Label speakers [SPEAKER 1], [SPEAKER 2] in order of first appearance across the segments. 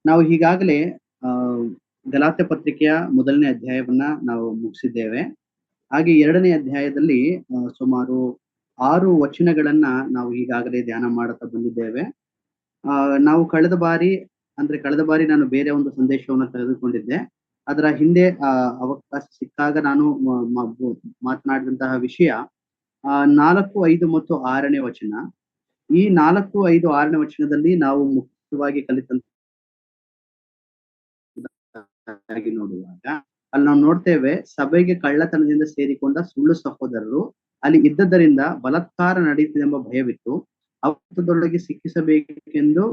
[SPEAKER 1] ನಾವು ಈಗಾಗಲೇ ಆ ಗಲಾತ್ಯ ಪತ್ರಿಕೆಯ ಮೊದಲನೇ ಅಧ್ಯಾಯವನ್ನ ನಾವು ಮುಗಿಸಿದ್ದೇವೆ. ಹಾಗೆ ಎರಡನೇ ಅಧ್ಯಾಯದಲ್ಲಿ ಸುಮಾರು 6 ವಚನಗಳನ್ನ ನಾವು ಈಗಾಗಲೇ ಧ್ಯಾನ ಮಾಡುತ್ತಾ ಬಂದಿದ್ದೇವೆ. ನಾವು ಕಳೆದ ಬಾರಿ ನಾನು ಬೇರೆ ಒಂದು ಸಂದೇಶವನ್ನು ತೆಗೆದುಕೊಂಡಿದ್ದೆ. ಅದರ ಹಿಂದೆ ಅವಕಾಶ ಸಿಕ್ಕಾಗ ನಾನು ಮಾತನಾಡಿದಂತಹ ವಿಷಯ 4, 5 ಮತ್ತು 6ನೇ ವಚನ. ಈ 4, 5, 6ನೇ ವಚನದಲ್ಲಿ ನಾವು ಮುಖ್ಯವಾಗಿ ಕಲಿತಂತ ನೋಡುವಾಗ ಅಲ್ಲಿ ನಾವು ನೋಡ್ತೇವೆ, ಸಭೆಗೆ ಕಳ್ಳತನದಿಂದ ಸೇರಿಕೊಂಡ ಸುಳ್ಳು ಸಹೋದರರು ಅಲ್ಲಿ ಇದ್ದದರಿಂದ ಬಲಾತ್ಕಾರ ನಡೆಯುತ್ತಿದೆಂಬ ಭಯವಿತ್ತು. ಅವತ್ತದೊಳಗೆ ಸಿಕ್ಕಿಸಬೇಕೆಂದು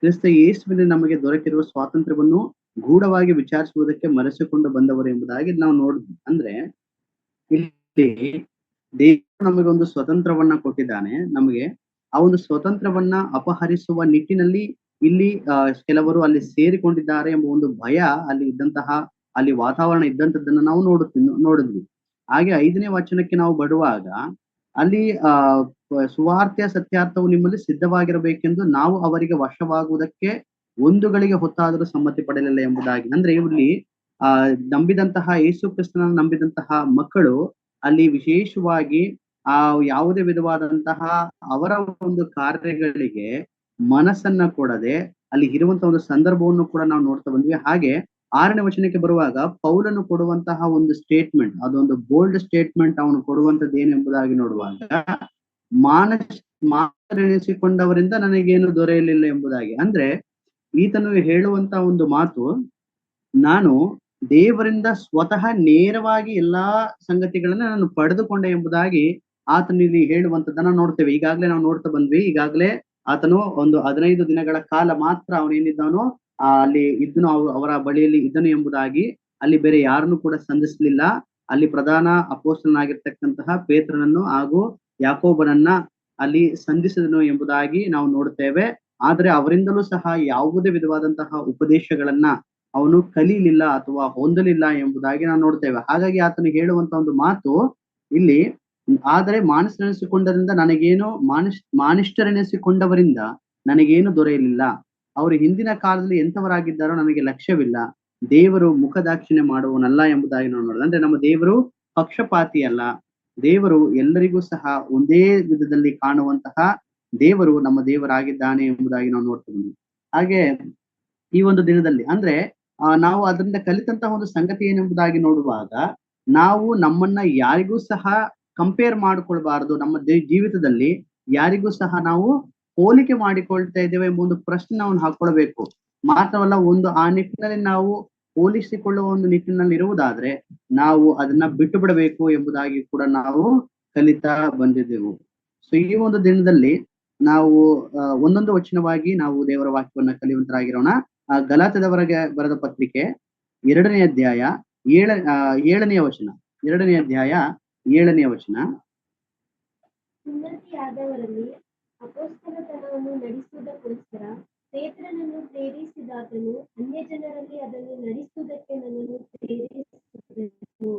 [SPEAKER 1] ಕ್ರಿಸ್ತ ಯೇಸುವಿನಲ್ಲಿ ನಮಗೆ ದೊರಕಿರುವ ಸ್ವಾತಂತ್ರ್ಯವನ್ನು ಗೂಢವಾಗಿ ವಿಚಾರಿಸುವುದಕ್ಕೆ ಮರೆಸಿಕೊಂಡು ಬಂದವರು ಎಂಬುದಾಗಿ ನಾವು ನೋಡಿದ್ವಿ. ಅಂದ್ರೆ ಇಲ್ಲಿ ದೇವರು ನಮಗೆ ಒಂದು ಸ್ವತಂತ್ರವನ್ನ ಕೊಟ್ಟಿದ್ದಾನೆ. ನಮಗೆ ಆ ಒಂದು ಸ್ವತಂತ್ರವನ್ನ ಅಪಹರಿಸುವ ನಿಟ್ಟಿನಲ್ಲಿ ಇಲ್ಲಿ ಕೆಲವರು ಅಲ್ಲಿ ಸೇರಿಕೊಂಡಿದ್ದಾರೆ ಎಂಬ ಒಂದು ಭಯ ಅಲ್ಲಿ ವಾತಾವರಣ ಇದ್ದಂಥದ್ದನ್ನ ನಾವು ನೋಡಿದ್ವಿ. ಹಾಗೆ 5ನೇ ವಚನಕ್ಕೆ ನಾವು ಬರುವಾಗ ಅಲ್ಲಿ ಸುವಾರ್ತೆಯ ಸತ್ಯಾರ್ಥವು ನಿಮ್ಮಲ್ಲಿ ಸಿದ್ಧವಾಗಿರಬೇಕೆಂದು ನಾವು ಅವರಿಗೆ ವಶವಾಗುವುದಕ್ಕೆ ಒಂದು ಗಳಿಗೆ ಹೊತ್ತಾದರೂ ಸಮ್ಮತಿ ಪಡೆಯಲಿಲ್ಲ ಎಂಬುದಾಗಿ. ಅಂದ್ರೆ ಇಲ್ಲಿ ನಂಬಿದಂತಹ ಯೇಸು ಕ್ರಿಸ್ತನನ್ನು ನಂಬಿದಂತಹ ಮಕ್ಕಳು ಅಲ್ಲಿ ವಿಶೇಷವಾಗಿ ಯಾವುದೇ ವಿಧವಾದಂತಹ ಅವರ ಒಂದು ಕಾರ್ಯಗಳಿಗೆ ಮನಸ್ಸನ್ನ ಕೊಡದೆ ಅಲ್ಲಿ ಇರುವಂತಹ ಒಂದು ಸಂದರ್ಭವನ್ನು ಕೂಡ ನಾವು ನೋಡ್ತಾ ಬಂದ್ವಿ. ಹಾಗೆ 6ನೇ ವಚನಕ್ಕೆ ಬರುವಾಗ ಪೌಲನು ಕೊಡುವಂತಹ ಒಂದು ಸ್ಟೇಟ್ಮೆಂಟ್, ಅದೊಂದು ಬೋಲ್ಡ್ ಸ್ಟೇಟ್ಮೆಂಟ್ ಅವನು ಕೊಡುವಂತದ್ದು ಏನು ಎಂಬುದಾಗಿ ನೋಡುವಾಗ, ಮಾನಸಿಕೊಂಡವರಿಂದ ನನಗೇನು ದೊರೆಯಲಿಲ್ಲ ಎಂಬುದಾಗಿ. ಅಂದ್ರೆ ಈತನು ಹೇಳುವಂತ ಒಂದು ಮಾತು, ನಾನು ದೇವರಿಂದ ಸ್ವತಃ ನೇರವಾಗಿ ಎಲ್ಲಾ ಸಂಗತಿಗಳನ್ನ ನಾನು ಪಡೆದುಕೊಂಡೆ ಎಂಬುದಾಗಿ ಆತನು ಇಲ್ಲಿ ಹೇಳುವಂತದ್ದನ್ನ ನೋಡ್ತೇವೆ. ಈಗಾಗಲೇ ನಾವು ನೋಡ್ತಾ ಬಂದ್ವಿ. ಈಗಾಗಲೇ ಆತನು ಒಂದು 15 ದಿನಗಳ ಕಾಲ ಮಾತ್ರ ಅವನೇನಿದ್ದಾನೋ ಅಲ್ಲಿ ಇದ್ದನು, ಅವರ ಬಳಿಯಲ್ಲಿ ಇದ್ದನು ಎಂಬುದಾಗಿ. ಅಲ್ಲಿ ಬೇರೆ ಯಾರನ್ನು ಕೂಡ ಸಂಧಿಸ್ಲಿಲ್ಲ. ಅಲ್ಲಿ ಪ್ರಧಾನ ಅಪೊಸ್ತಲನಾಗಿರ್ತಕ್ಕಂತಹ ಪೇತ್ರನನ್ನು ಹಾಗೂ ಯಾಕೋಬನನ್ನ ಅಲ್ಲಿ ಸಂಧಿಸಿದನು ಎಂಬುದಾಗಿ ನಾವು ನೋಡುತ್ತೇವೆ. ಆದ್ರೆ ಅವರಿಂದಲೂ ಸಹ ಯಾವುದೇ ವಿಧವಾದಂತಹ ಉಪದೇಶಗಳನ್ನ ಅವನು ಕಲೀಲಿಲ್ಲ ಅಥವಾ ಹೊಂದಲಿಲ್ಲ ಎಂಬುದಾಗಿ ನಾವು ನೋಡ್ತೇವೆ. ಹಾಗಾಗಿ ಆತನು ಹೇಳುವಂತ ಒಂದು ಮಾತು ಇಲ್ಲಿ, ಆದರೆ ಮಾನಿಷ್ಟರೆನಿಸಿಕೊಂಡರಿಂದ ಮಾನಿಷ್ಟರೆನಿಸಿಕೊಂಡವರಿಂದ ನನಗೇನು ದೊರೆಯಲಿಲ್ಲ. ಅವರು ಹಿಂದಿನ ಕಾಲದಲ್ಲಿ ಎಂಥವರಾಗಿದ್ದಾರೋ ನನಗೆ ಲಕ್ಷ್ಯವಿಲ್ಲ. ದೇವರು ಮುಖದಾಕ್ಷಿಣ್ಯ ಮಾಡುವನಲ್ಲ ಎಂಬುದಾಗಿ ನಾವು ನೋಡೋದು. ಅಂದ್ರೆ ನಮ್ಮ ದೇವರು ಪಕ್ಷಪಾತಿ ಅಲ್ಲ. ದೇವರು ಎಲ್ಲರಿಗೂ ಸಹ ಒಂದೇ ವಿಧದಲ್ಲಿ ಕಾಣುವಂತಹ ದೇವರು ನಮ್ಮ ದೇವರಾಗಿದ್ದಾನೆ ಎಂಬುದಾಗಿ ನಾವು ನೋಡ್ತೀವಿ. ಹಾಗೆ ಈ ಒಂದು ದಿನದಲ್ಲಿ ಅಂದ್ರೆ ನಾವು ಅದರಿಂದ ಕಲಿತಂತಹ ಒಂದು ಸಂಗತಿ ಏನೆಂಬುದಾಗಿ ನೋಡುವಾಗ, ನಾವು ನಮ್ಮನ್ನ ಯಾರಿಗೂ ಸಹ ಕಂಪೇರ್ ಮಾಡಿಕೊಳ್ಬಾರದು. ನಮ್ಮ ಜೀವಿತದಲ್ಲಿ ಯಾರಿಗೂ ಸಹ ನಾವು ಹೋಲಿಕೆ ಮಾಡಿಕೊಳ್ತಾ ಇದ್ದೇವೆ ಎಂಬ ಒಂದು ಪ್ರಶ್ನೆ ನಾವು ಹಾಕೊಳ್ಬೇಕು. ಮಾತ್ರವಲ್ಲ, ಆ ನಿಟ್ಟಿನಲ್ಲಿ ನಾವು ಹೋಲಿಸಿಕೊಳ್ಳುವ ಒಂದು ನಿಟ್ಟಿನಲ್ಲಿ ಇರುವುದಾದ್ರೆ ನಾವು ಅದನ್ನ ಬಿಟ್ಟು ಬಿಡಬೇಕು ಎಂಬುದಾಗಿ ಕೂಡ ನಾವು ಕಲಿತಾ ಬಂದಿದ್ದೆವು. ಸೊ ಈ ಒಂದು ದಿನದಲ್ಲಿ ನಾವು ಒಂದೊಂದು ವಚನವಾಗಿ ನಾವು ದೇವರ ವಾಕ್ಯವನ್ನ ಕಲಿಯುವಂತರಾಗಿರೋಣ. ಗಲಾತ್ಯದವರೆಗೆ ಬರೆದ ಪತ್ರಿಕೆ 2ನೇ ಅಧ್ಯಾಯ 7ನೇ ವಚನ. 2ನೇ ಅಧ್ಯಾಯ 7ನೇ ವಚನ.
[SPEAKER 2] ಸುನ್ನತಿಯಾದವರಲ್ಲಿ ಅಪೊಸ್ತಲತನವನ್ನು ನಡೆಸುವುದಕ್ಕೋಸ್ಕರ ಪೇತ್ರನನ್ನು ಪ್ರೇರಿಸಿದಾತನು ಅನ್ಯಜನರಲ್ಲಿ ಅದನ್ನು ನಡೆಸುವುದಕ್ಕೆ ನನ್ನನ್ನು ಪ್ರೇರಿಸಿದನು.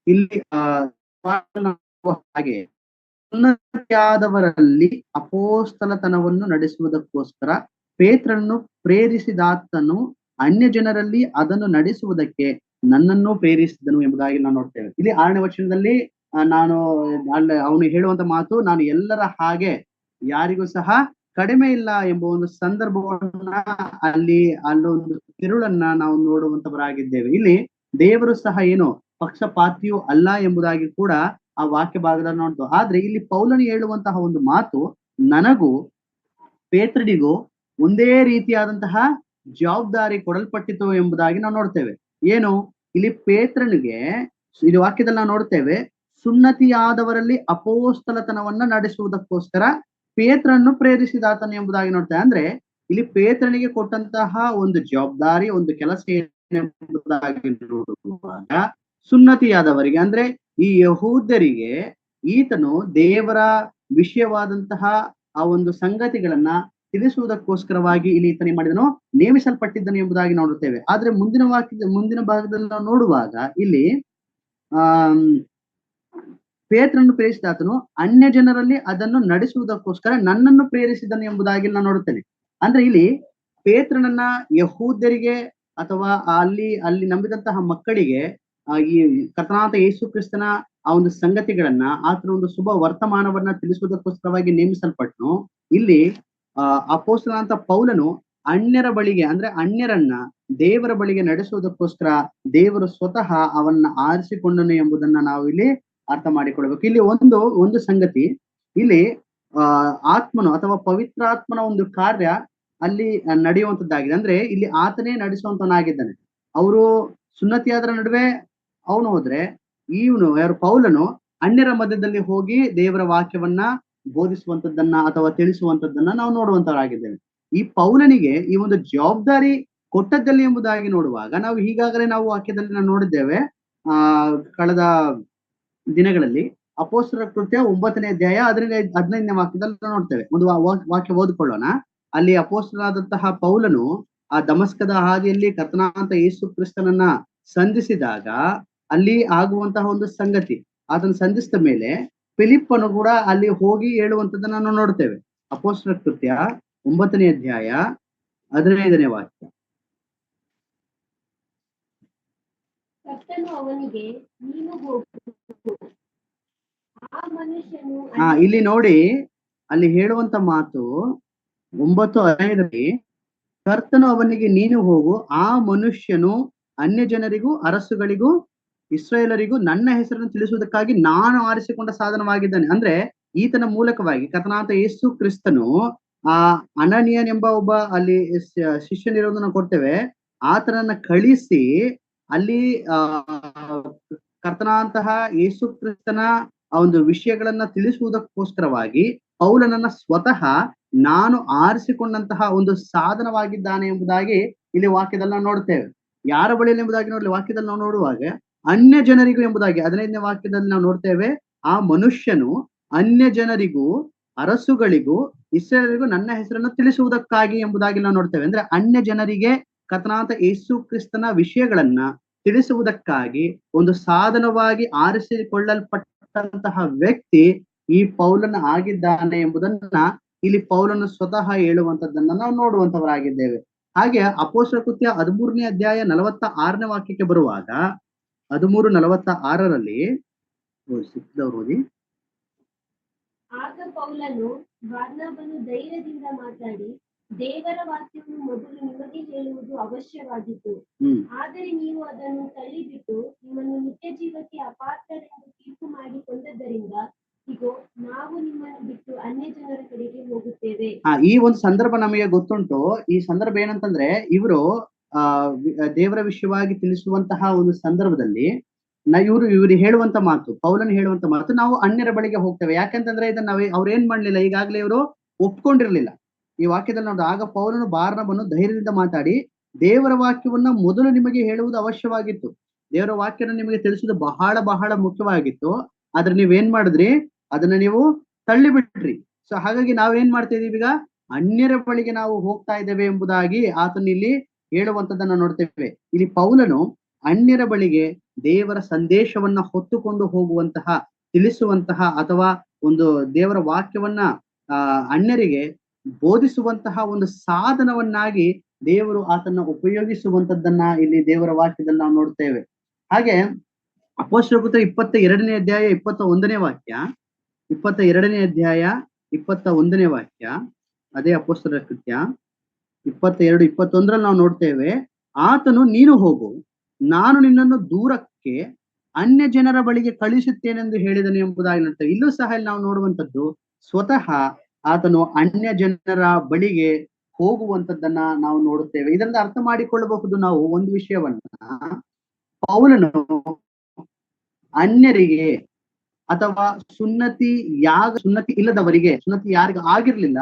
[SPEAKER 1] ಇಲ್ಲಿ ಹಾಗೆ ಸುನ್ನತಿಯಾದವರಲ್ಲಿ ಅಪೊಸ್ತಲತನವನ್ನು ನಡೆಸುವುದಕ್ಕೋಸ್ಕರ ಪೇತ್ರನನ್ನು ಪ್ರೇರಿಸಿದಾತನು ಅನ್ಯ ಜನರಲ್ಲಿ ಅದನ್ನು ನಡೆಸುವುದಕ್ಕೆ ನನ್ನನ್ನು ಪ್ರೇರಿಸಿದನು ಎಂಬುದಾಗಿ ನಾವು ನೋಡ್ತೇವೆ. ಇಲ್ಲಿ 6ನೇ ವಚನದಲ್ಲಿ ಅವನು ಹೇಳುವಂತ ಮಾತು, ನಾನು ಎಲ್ಲರ ಹಾಗೆ ಯಾರಿಗೂ ಸಹ ಕಡಿಮೆ ಇಲ್ಲ ಎಂಬ ಒಂದು ಸಂದರ್ಭವನ್ನ ಅಲ್ಲೊಂದು ತಿರುಳನ್ನ ನಾವು ನೋಡುವಂತವರಾಗಿದ್ದೇವೆ. ಇಲ್ಲಿ ದೇವರು ಸಹ ಏನು ಪಕ್ಷಪಾತಿಯೂ ಅಲ್ಲ ಎಂಬುದಾಗಿ ಕೂಡ ಆ ವಾಕ್ಯ ಭಾಗದಲ್ಲಿ ನೋಡ್ತು. ಆದ್ರೆ ಇಲ್ಲಿ ಪೌಲನು ಹೇಳುವಂತಹ ಒಂದು ಮಾತು, ನನಗೂ ಪೇತ್ರನಿಗೂ ಒಂದೇ ರೀತಿಯಾದಂತಹ ಜವಾಬ್ದಾರಿ ಕೊಡಲ್ಪಟ್ಟಿತು ಎಂಬುದಾಗಿ ನಾವು ನೋಡ್ತೇವೆ. ಏನು ಇಲ್ಲಿ ಪೇತ್ರನಿಗೆ ಇಲ್ಲಿ ವಾಕ್ಯದಲ್ಲಿ ನಾವು ನೋಡ್ತೇವೆ, ಸುನ್ನತಿಯಾದವರಲ್ಲಿ ಅಪೊಸ್ತಲತನವನ್ನ ನಡೆಸುವುದಕ್ಕೋಸ್ಕರ ಪೇತ್ರನನ್ನು ಪ್ರೇರಿಸಿದಾತನು ಎಂಬುದಾಗಿ ನೋಡ್ತೇವೆ. ಅಂದ್ರೆ ಇಲ್ಲಿ ಪೇತ್ರನಿಗೆ ಕೊಟ್ಟಂತಹ ಒಂದು ಜವಾಬ್ದಾರಿ, ಒಂದು ಕೆಲಸ ಎಂಬುದಾಗಿ ನೋಡುವಾಗ, ಸುನ್ನತಿಯಾದವರಿಗೆ ಅಂದ್ರೆ ಈ ಯಹೂದ್ಯರಿಗೆ ಈತನು ದೇವರ ವಿಷಯವಾದಂತಹ ಆ ಒಂದು ಸಂಗತಿಗಳನ್ನ ತಿಳಿಸುವುದಕ್ಕೋಸ್ಕರವಾಗಿ ಇಲ್ಲಿ ಈತನೇ ಮಾಡಿದನು, ನೇಮಿಸಲ್ಪಟ್ಟಿದ್ದನು ಎಂಬುದಾಗಿ ನೋಡುತ್ತೇವೆ. ಆದ್ರೆ ಮುಂದಿನ ಭಾಗದಲ್ಲಿ ನಾವು ನೋಡುವಾಗ ಇಲ್ಲಿ ಪೇತ್ರನನ್ನು ಪ್ರೇರಿಸಿದ ಆತನು ಅನ್ಯ ಜನರಲ್ಲಿ ಅದನ್ನು ನಡೆಸುವುದಕ್ಕೋಸ್ಕರ ನನ್ನನ್ನು ಪ್ರೇರಿಸಿದನು ಎಂಬುದಾಗಿ ನಾನು ನೋಡುತ್ತೇನೆ. ಅಂದ್ರೆ ಇಲ್ಲಿ ಪೇತ್ರನನ್ನ ಯಹೂದ್ಯರಿಗೆ ಅಥವಾ ಅಲ್ಲಿ ನಂಬಿದಂತಹ ಮಕ್ಕಳಿಗೆ ಈ ಕರ್ತನಾದ ಯೇಸು ಕ್ರಿಸ್ತನ ಆ ಒಂದು ಸಂಗತಿಗಳನ್ನ ಆತನ ಒಂದು ಶುಭ ವರ್ತಮಾನವನ್ನ ತಿಳಿಸುವುದಕ್ಕೋಸ್ಕರವಾಗಿ ನೇಮಿಸಲ್ಪಟ್ನು. ಇಲ್ಲಿ ಅಪೊಸ್ತಲನಾದಂತ ಪೌಲನು ಅನ್ಯರ ಬಳಿಗೆ ಅಂದ್ರೆ ಅನ್ಯರನ್ನ ದೇವರ ಬಳಿಗೆ ನಡೆಸುವುದಕ್ಕೋಸ್ಕರ ದೇವರು ಸ್ವತಃ ಅವನ್ನ ಆರಿಸಿಕೊಂಡನು ಎಂಬುದನ್ನ ನಾವು ಇಲ್ಲಿ ಅರ್ಥ ಮಾಡಿಕೊಳ್ಬೇಕು. ಇಲ್ಲಿ ಒಂದು ಸಂಗತಿ, ಇಲ್ಲಿ ಆತ್ಮನು ಅಥವಾ ಪವಿತ್ರಾತ್ಮನ ಒಂದು ಕಾರ್ಯ ಅಲ್ಲಿ ನಡೆಯುವಂತದ್ದಾಗಿದೆ. ಅಂದ್ರೆ ಇಲ್ಲಿ ಆತನೇ ನಡೆಸುವಂತನಾಗಿದ್ದಾನೆ. ಅವರು ಸುನ್ನತಿಯಾದರ ನಡುವೆ ಅವನು ಹೋದ್ರೆ, ಯಾರು ಪೌಲನು ಅನ್ಯರ ಮಧ್ಯದಲ್ಲಿ ಹೋಗಿ ದೇವರ ವಾಕ್ಯವನ್ನ ಬೋಧಿಸುವಂತದ್ದನ್ನ ಅಥವಾ ತಿಳಿಸುವಂತದ್ದನ್ನ ನಾವು ನೋಡುವಂತರಾಗಿದ್ದೇವೆ. ಈ ಪೌಲನಿಗೆ ಈ ಒಂದು ಜವಾಬ್ದಾರಿ ಕೊಟ್ಟದ್ದಲ್ಲಿ ಎಂಬುದಾಗಿ ನೋಡುವಾಗ ನಾವು ಈಗಾಗಲೇ ನಾವು ವಾಕ್ಯದಲ್ಲಿ ನಾವು ನೋಡಿದ್ದೇವೆ. ಕಳೆದ ದಿನಗಳಲ್ಲಿ ಅಪೊಸ್ತಲರ ಕೃತ್ಯ 9ನೇ ಅಧ್ಯಾಯ 15ನೇ ವಾಕ್ಯದಲ್ಲಿ ನೋಡ್ತೇವೆ. ಒಂದು ವಾಕ್ಯ ಓದಿಕೊಳ್ಳೋಣ. ಅಲ್ಲಿ ಅಪೊಸ್ತಲನಾದಂತಹ ಪೌಲನು ಆ ದಮಸ್ಕದ ಹಾದಿಯಲ್ಲಿ ಕರ್ತನಾದಂತ ಯೇಸು ಕ್ರಿಸ್ತನನ್ನ ಸಂಧಿಸಿದಾಗ ಅಲ್ಲಿ ಆಗುವಂತಹ ಒಂದು ಸಂಗತಿ, ಅದನ್ನು ಸಂಧಿಸಿದ ಮೇಲೆ ಫಿಲಿಪ್ಪನು ಕೂಡ ಅಲ್ಲಿ ಹೋಗಿ ಹೇಳುವಂತದ್ದನ್ನ ನಾವು ನೋಡ್ತೇವೆ. ಅಪೊಸ್ತಲರ ಕೃತ್ಯ 9ನೇ ಅಧ್ಯಾಯ 15ನೇ ವಾಕ್ಯ.
[SPEAKER 2] ಕರ್ತನು ಅವನಿಗೆ, ನೀನು ಹೋಗು, ಆ ಮನುಷ್ಯನು
[SPEAKER 1] ಇಲ್ಲಿ ನೋಡಿ, ಅಲ್ಲಿ ಹೇಳುವಂತ ಮಾತು 9:15 ಕರ್ತನು ಅವನಿಗೆ, ನೀನು ಹೋಗು, ಆ ಮನುಷ್ಯನು ಅನ್ಯ ಜನರಿಗೂ ಅರಸುಗಳಿಗೂ ಇಸ್ರಾಯೇಲರಿಗೂ ನನ್ನ ಹೆಸರನ್ನು ತಿಳಿಸುವುದಕ್ಕಾಗಿ ನಾನು ಆರಿಸಿಕೊಂಡ ಸಾಧನವಾಗಿದ್ದಾನೆ. ಅಂದ್ರೆ ಈತನ ಮೂಲಕವಾಗಿ ಕರ್ತನಾದ ಯೇಸು ಕ್ರಿಸ್ತನು ಅನನೀಯನ್ ಎಂಬ ಒಬ್ಬ ಅಲ್ಲಿ ಶಿಷ್ಯನಿರೋದನ್ನ ಕೊಡ್ತೇವೆ, ಆತನನ್ನ ಕಳಿಸಿ ಅಲ್ಲಿ ಕರ್ತನಾದಂತಹ ಯೇಸು ಕ್ರಿಸ್ತನ ಆ ಒಂದು ವಿಷಯಗಳನ್ನ ತಿಳಿಸುವುದಕ್ಕೋಸ್ಕರವಾಗಿ ಪೌಲನನ್ನ ಸ್ವತಃ ನಾನು ಆರಿಸಿಕೊಂಡಂತಹ ಒಂದು ಸಾಧನವಾಗಿದ್ದಾನೆ ಎಂಬುದಾಗಿ ಇಲ್ಲಿ ವಾಕ್ಯದಲ್ಲಿ ನಾವು ನೋಡ್ತೇವೆ. ಯಾರ ಬಳಿಯಲ್ಲಿ ಎಂಬುದಾಗಿ ನೋಡಲಿ, ವಾಕ್ಯದಲ್ಲಿ ನಾವು ನೋಡುವಾಗ ಅನ್ಯ ಜನರಿಗೂ ಎಂಬುದಾಗಿ 15ನೇ ವಾಕ್ಯದಲ್ಲಿ ನಾವು ನೋಡ್ತೇವೆ. ಆ ಮನುಷ್ಯನು ಅನ್ಯ ಜನರಿಗೂ ಅರಸುಗಳಿಗೂ ಇಸ್ರಾಯೇಲರಿಗೂ ನನ್ನ ಹೆಸರನ್ನು ತಿಳಿಸುವುದಕ್ಕಾಗಿ ಎಂಬುದಾಗಿ ನಾವು ನೋಡ್ತೇವೆ. ಅಂದ್ರೆ ಅನ್ಯ ಜನರಿಗೆ ಕರ್ತನಾದ ಯೇಸು ಕ್ರಿಸ್ತನ ವಿಷಯಗಳನ್ನ ತಿಳಿಸುವುದಕ್ಕಾಗಿ ಒಂದು ಸಾಧನವಾಗಿ ಆರಿಸಿಕೊಳ್ಳಲ್ಪಟ್ಟಂತಹ ವ್ಯಕ್ತಿ ಈ ಪೌಲನ ಆಗಿದ್ದಾನೆ ಎಂಬುದನ್ನ ಇಲ್ಲಿ ಪೌಲನು ಸ್ವತಃ ಹೇಳುವಂತದ್ದನ್ನ ನಾವು ನೋಡುವಂತವರಾಗಿದ್ದೇವೆ. ಹಾಗೆ ಅಪೊಸ್ತಲರ ಕೃತ್ಯ 13ನೇ ಅಧ್ಯಾಯ 46ನೇ ವಾಕ್ಯಕ್ಕೆ ಬರುವಾಗ 13:46 ಸಿಕ್ಕಿದವರು ಓದಿ.
[SPEAKER 2] ಆಗ ಪೌಲನು ಬಾರ್ನಬನು ಧೈರ್ಯದಿಂದ ಮಾತಾಡಿ, ದೇವರ ವಾಕ್ಯವನ್ನು ಮೊದಲು ನಿಮಗೆ ಹೇಳುವುದು ಅವಶ್ಯವಾಗಿತ್ತು, ಆದರೆ ನೀವು ಅದನ್ನು ತಳ್ಳಿಬಿಟ್ಟು ನಿಮ್ಮನ್ನು ನಿತ್ಯ ಜೀವಕ್ಕೆ ಅಪಾತ್ರರೆಂದು ತೀರ್ಪು ಮಾಡಿಕೊಂಡದ್ದರಿಂದ ಇಗೋ ನಾವು ನಿಮ್ಮನ್ನು ಬಿಟ್ಟು ಅನ್ಯ ಜನರ ಕಡೆಗೆ ಹೋಗುತ್ತೇವೆ.
[SPEAKER 1] ಈ ಒಂದು ಸಂದರ್ಭ ನಮಗೆ ಗೊತ್ತುಂಟು. ಈ ಸಂದರ್ಭ ಏನಂತಂದ್ರೆ, ಇವರು ದೇವರ ವಿಷಯವಾಗಿ ತಿಳಿಸುವಂತಹ ಒಂದು ಸಂದರ್ಭದಲ್ಲಿ ಇವರು ಹೇಳುವಂತ ಮಾತು, ಪೌಲನ್ ಹೇಳುವಂತ ಮಾತು, ನಾವು ಅನ್ಯರ ಬಳಿಗೆ ಹೋಗ್ತೇವೆ. ಯಾಕಂತಂದ್ರೆ ಇದನ್ನ ಅವ್ರು ಏನ್ ಮಾಡ್ಲಿಲ್ಲ, ಈಗಾಗಲೇ ಇವರು ಒಪ್ಕೊಂಡಿರ್ಲಿಲ್ಲ. ಈ ವಾಕ್ಯದಲ್ಲಿ ನೋಡಿ, ಆಗ ಪೌಲನು ಬಾರ್ನಬನು ಧೈರ್ಯದಿಂದ ಮಾತಾಡಿ ದೇವರ ವಾಕ್ಯವನ್ನ ಮೊದಲು ನಿಮಗೆ ಹೇಳುವುದು ಅವಶ್ಯವಾಗಿತ್ತು. ದೇವರ ವಾಕ್ಯನ ನಿಮಗೆ ತಿಳಿಸುವುದು ಬಹಳ ಬಹಳ ಮುಖ್ಯವಾಗಿತ್ತು. ಆದ್ರೆ ನೀವೇನ್ ಮಾಡಿದ್ರಿ, ಅದನ್ನ ನೀವು ತಳ್ಳಿಬಿಟ್ರಿ. ಸೊ ಹಾಗಾಗಿ ನಾವೇನ್ ಮಾಡ್ತಾ ಇದೀವಿ, ಈಗ ಅನ್ಯರ ಬಳಿಗೆ ನಾವು ಹೋಗ್ತಾ ಇದ್ದೇವೆ ಎಂಬುದಾಗಿ ಆತನ ಇಲ್ಲಿ ಹೇಳುವಂತದ್ದನ್ನ ನೋಡ್ತೇವೆ. ಇಲ್ಲಿ ಪೌಲನು ಅನ್ಯರ ಬಳಿಗೆ ದೇವರ ಸಂದೇಶವನ್ನ ಹೊತ್ತುಕೊಂಡು ಹೋಗುವಂತಹ, ತಿಳಿಸುವಂತಹ ಅಥವಾ ಒಂದು ದೇವರ ವಾಕ್ಯವನ್ನ ಅನ್ಯರಿಗೆ ಬೋಧಿಸುವಂತಹ ಒಂದು ಸಾಧನವನ್ನಾಗಿ ದೇವರು ಆತನ್ನ ಉಪಯೋಗಿಸುವಂತದ್ದನ್ನ ಇಲ್ಲಿ ದೇವರ ವಾಕ್ಯದಲ್ಲಿ ನಾವು ನೋಡ್ತೇವೆ. ಹಾಗೆ ಅಪೊಸ್ತಲರ ಕೃತ್ಯ 22ನೇ ಅಧ್ಯಾಯ 21ನೇ ವಾಕ್ಯ, 22ನೇ ಅಧ್ಯಾಯ 21ನೇ ವಾಕ್ಯ, ಅದೇ ಅಪೊಸ್ತಲರ ಕೃತ್ಯ 22-21 ನಾವು ನೋಡ್ತೇವೆ. ಆತನು, ನೀನು ಹೋಗು, ನಾನು ನಿನ್ನನ್ನು ದೂರಕ್ಕೆ ಅನ್ಯ ಜನರ ಬಳಿಗೆ ಕಳಿಸುತ್ತೇನೆಂದು ಹೇಳಿದನು ಎಂಬುದಾಗಿ ನೋಡ್ತೇವೆ. ಇಲ್ಲೂ ಸಹ ನಾವು ನೋಡುವಂತದ್ದು ಸ್ವತಃ ಆತನು ಅನ್ಯ ಜನರ ಬಳಿಗೆ ಹೋಗುವಂತದ್ದನ್ನ ನಾವು ನೋಡುತ್ತೇವೆ. ಇದರಿಂದ ಅರ್ಥ ಮಾಡಿಕೊಳ್ಳಬಹುದು ನಾವು ಒಂದು ವಿಷಯವನ್ನ, ಪೌಲನು ಅನ್ಯರಿಗೆ ಅಥವಾ ಸುನ್ನತಿ ಇಲ್ಲದವರಿಗೆ, ಸುನ್ನತಿ ಯಾರಿಗ ಆಗಿರ್ಲಿಲ್ಲ,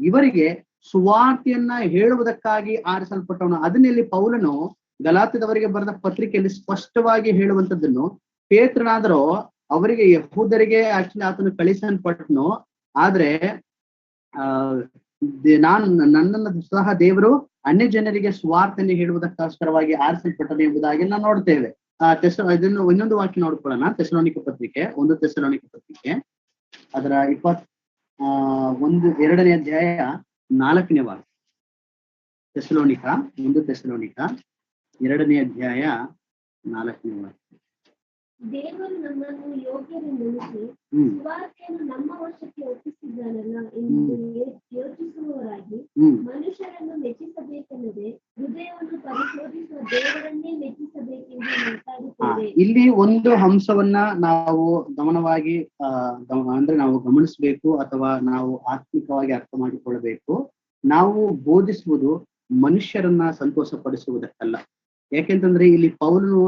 [SPEAKER 1] ಇವರಿಗೆ ಸುವಾರ್ತೆಯನ್ನ ಹೇಳುವುದಕ್ಕಾಗಿ ಆರಿಸಲ್ಪಟ್ಟವನು. ಅದನ್ನಲ್ಲಿ ಪೌಲನು ಗಲಾತ್ಯದವರಿಗೆ ಬರೆದ ಪತ್ರಿಕೆಯಲ್ಲಿ ಸ್ಪಷ್ಟವಾಗಿ ಹೇಳುವಂತದ್ದನ್ನು, ಪೇತ್ರನಾದರೂ ಅವರಿಗೆ ಯಹೂದರಿಗೆ ಆಕ್ಚುಲಿ ಆತನು ಕಳಿಸಲ್ಪಟ್ಟನು, ಆದ್ರೆ ನನ್ನನ್ನು ಸಹ ದೇವರು ಅನ್ಯ ಜನರಿಗೆ ಸ್ವಾರ್ಥನೆ ಹೇಳುವುದಕ್ಕೋಸ್ಕರವಾಗಿ ಆರಿಸಲ್ಪಟ್ಟನು ಎಂಬುದಾಗಿ ನಾವು ನೋಡ್ತೇವೆ. ಇದನ್ನು ಇನ್ನೊಂದು ವಾಕ್ಯ ನೋಡ್ಕೊಳ್ಳೋಣ. ಥೆಸಲೋನಿಕ ಪತ್ರಿಕೆ, 1 ಥೆಸಲೋನಿಕ ಪತ್ರಿಕೆ ಅದರ 2ನೇ ಅಧ್ಯಾಯ 4ನೇ ವಾಕ್ಯ. ಥೆಸಲೋನಿಕ 1 ಥೆಸಲೋನಿಕ 2ನೇ ಅಧ್ಯಾಯ 4ನೇ ವಾಕ್ಯ.
[SPEAKER 2] ದೇವರು ನಮ್ಮನ್ನು ಯೋಗ್ಯರೆಂದೆಣಿಸಿ ಸುವಾರ್ತೆಯನ್ನು ನಮ್ಮ ವಶಕ್ಕೆ ಒಪ್ಪಿಸಿದ್ದಾನಲ್ಲ ಎಂದು ಯೋಚಿಸುವವರಾಗಿ ಮನುಷ್ಯರನ್ನು ಮೆಚ್ಚಿಸಬೇಕೆನ್ನದೆ ಹೃದಯವನ್ನು ಪರಿಶೋಧಿಸುವ ದೇವರನ್ನೇ ಮೆಚ್ಚಿಸಬೇಕೆಂದು ಮಾತಾಡುತ್ತೇವೆ.
[SPEAKER 1] ಇಲ್ಲಿ ಒಂದು ಅಂಶವನ್ನ ನಾವು ಗಮನವಾಗಿ ಅಂದ್ರೆ ನಾವು ಗಮನಿಸಬೇಕು ಅಥವಾ ನಾವು ಆತ್ಮಿಕವಾಗಿ ಅರ್ಥ ಮಾಡಿಕೊಳ್ಳಬೇಕು. ನಾವು ಬೋಧಿಸುವುದು ಮನುಷ್ಯರನ್ನ ಸಂತೋಷಪಡಿಸುವುದಕ್ಕಲ್ಲ. ಯಾಕೆಂತಂದ್ರೆ ಇಲ್ಲಿ ಪೌಲನು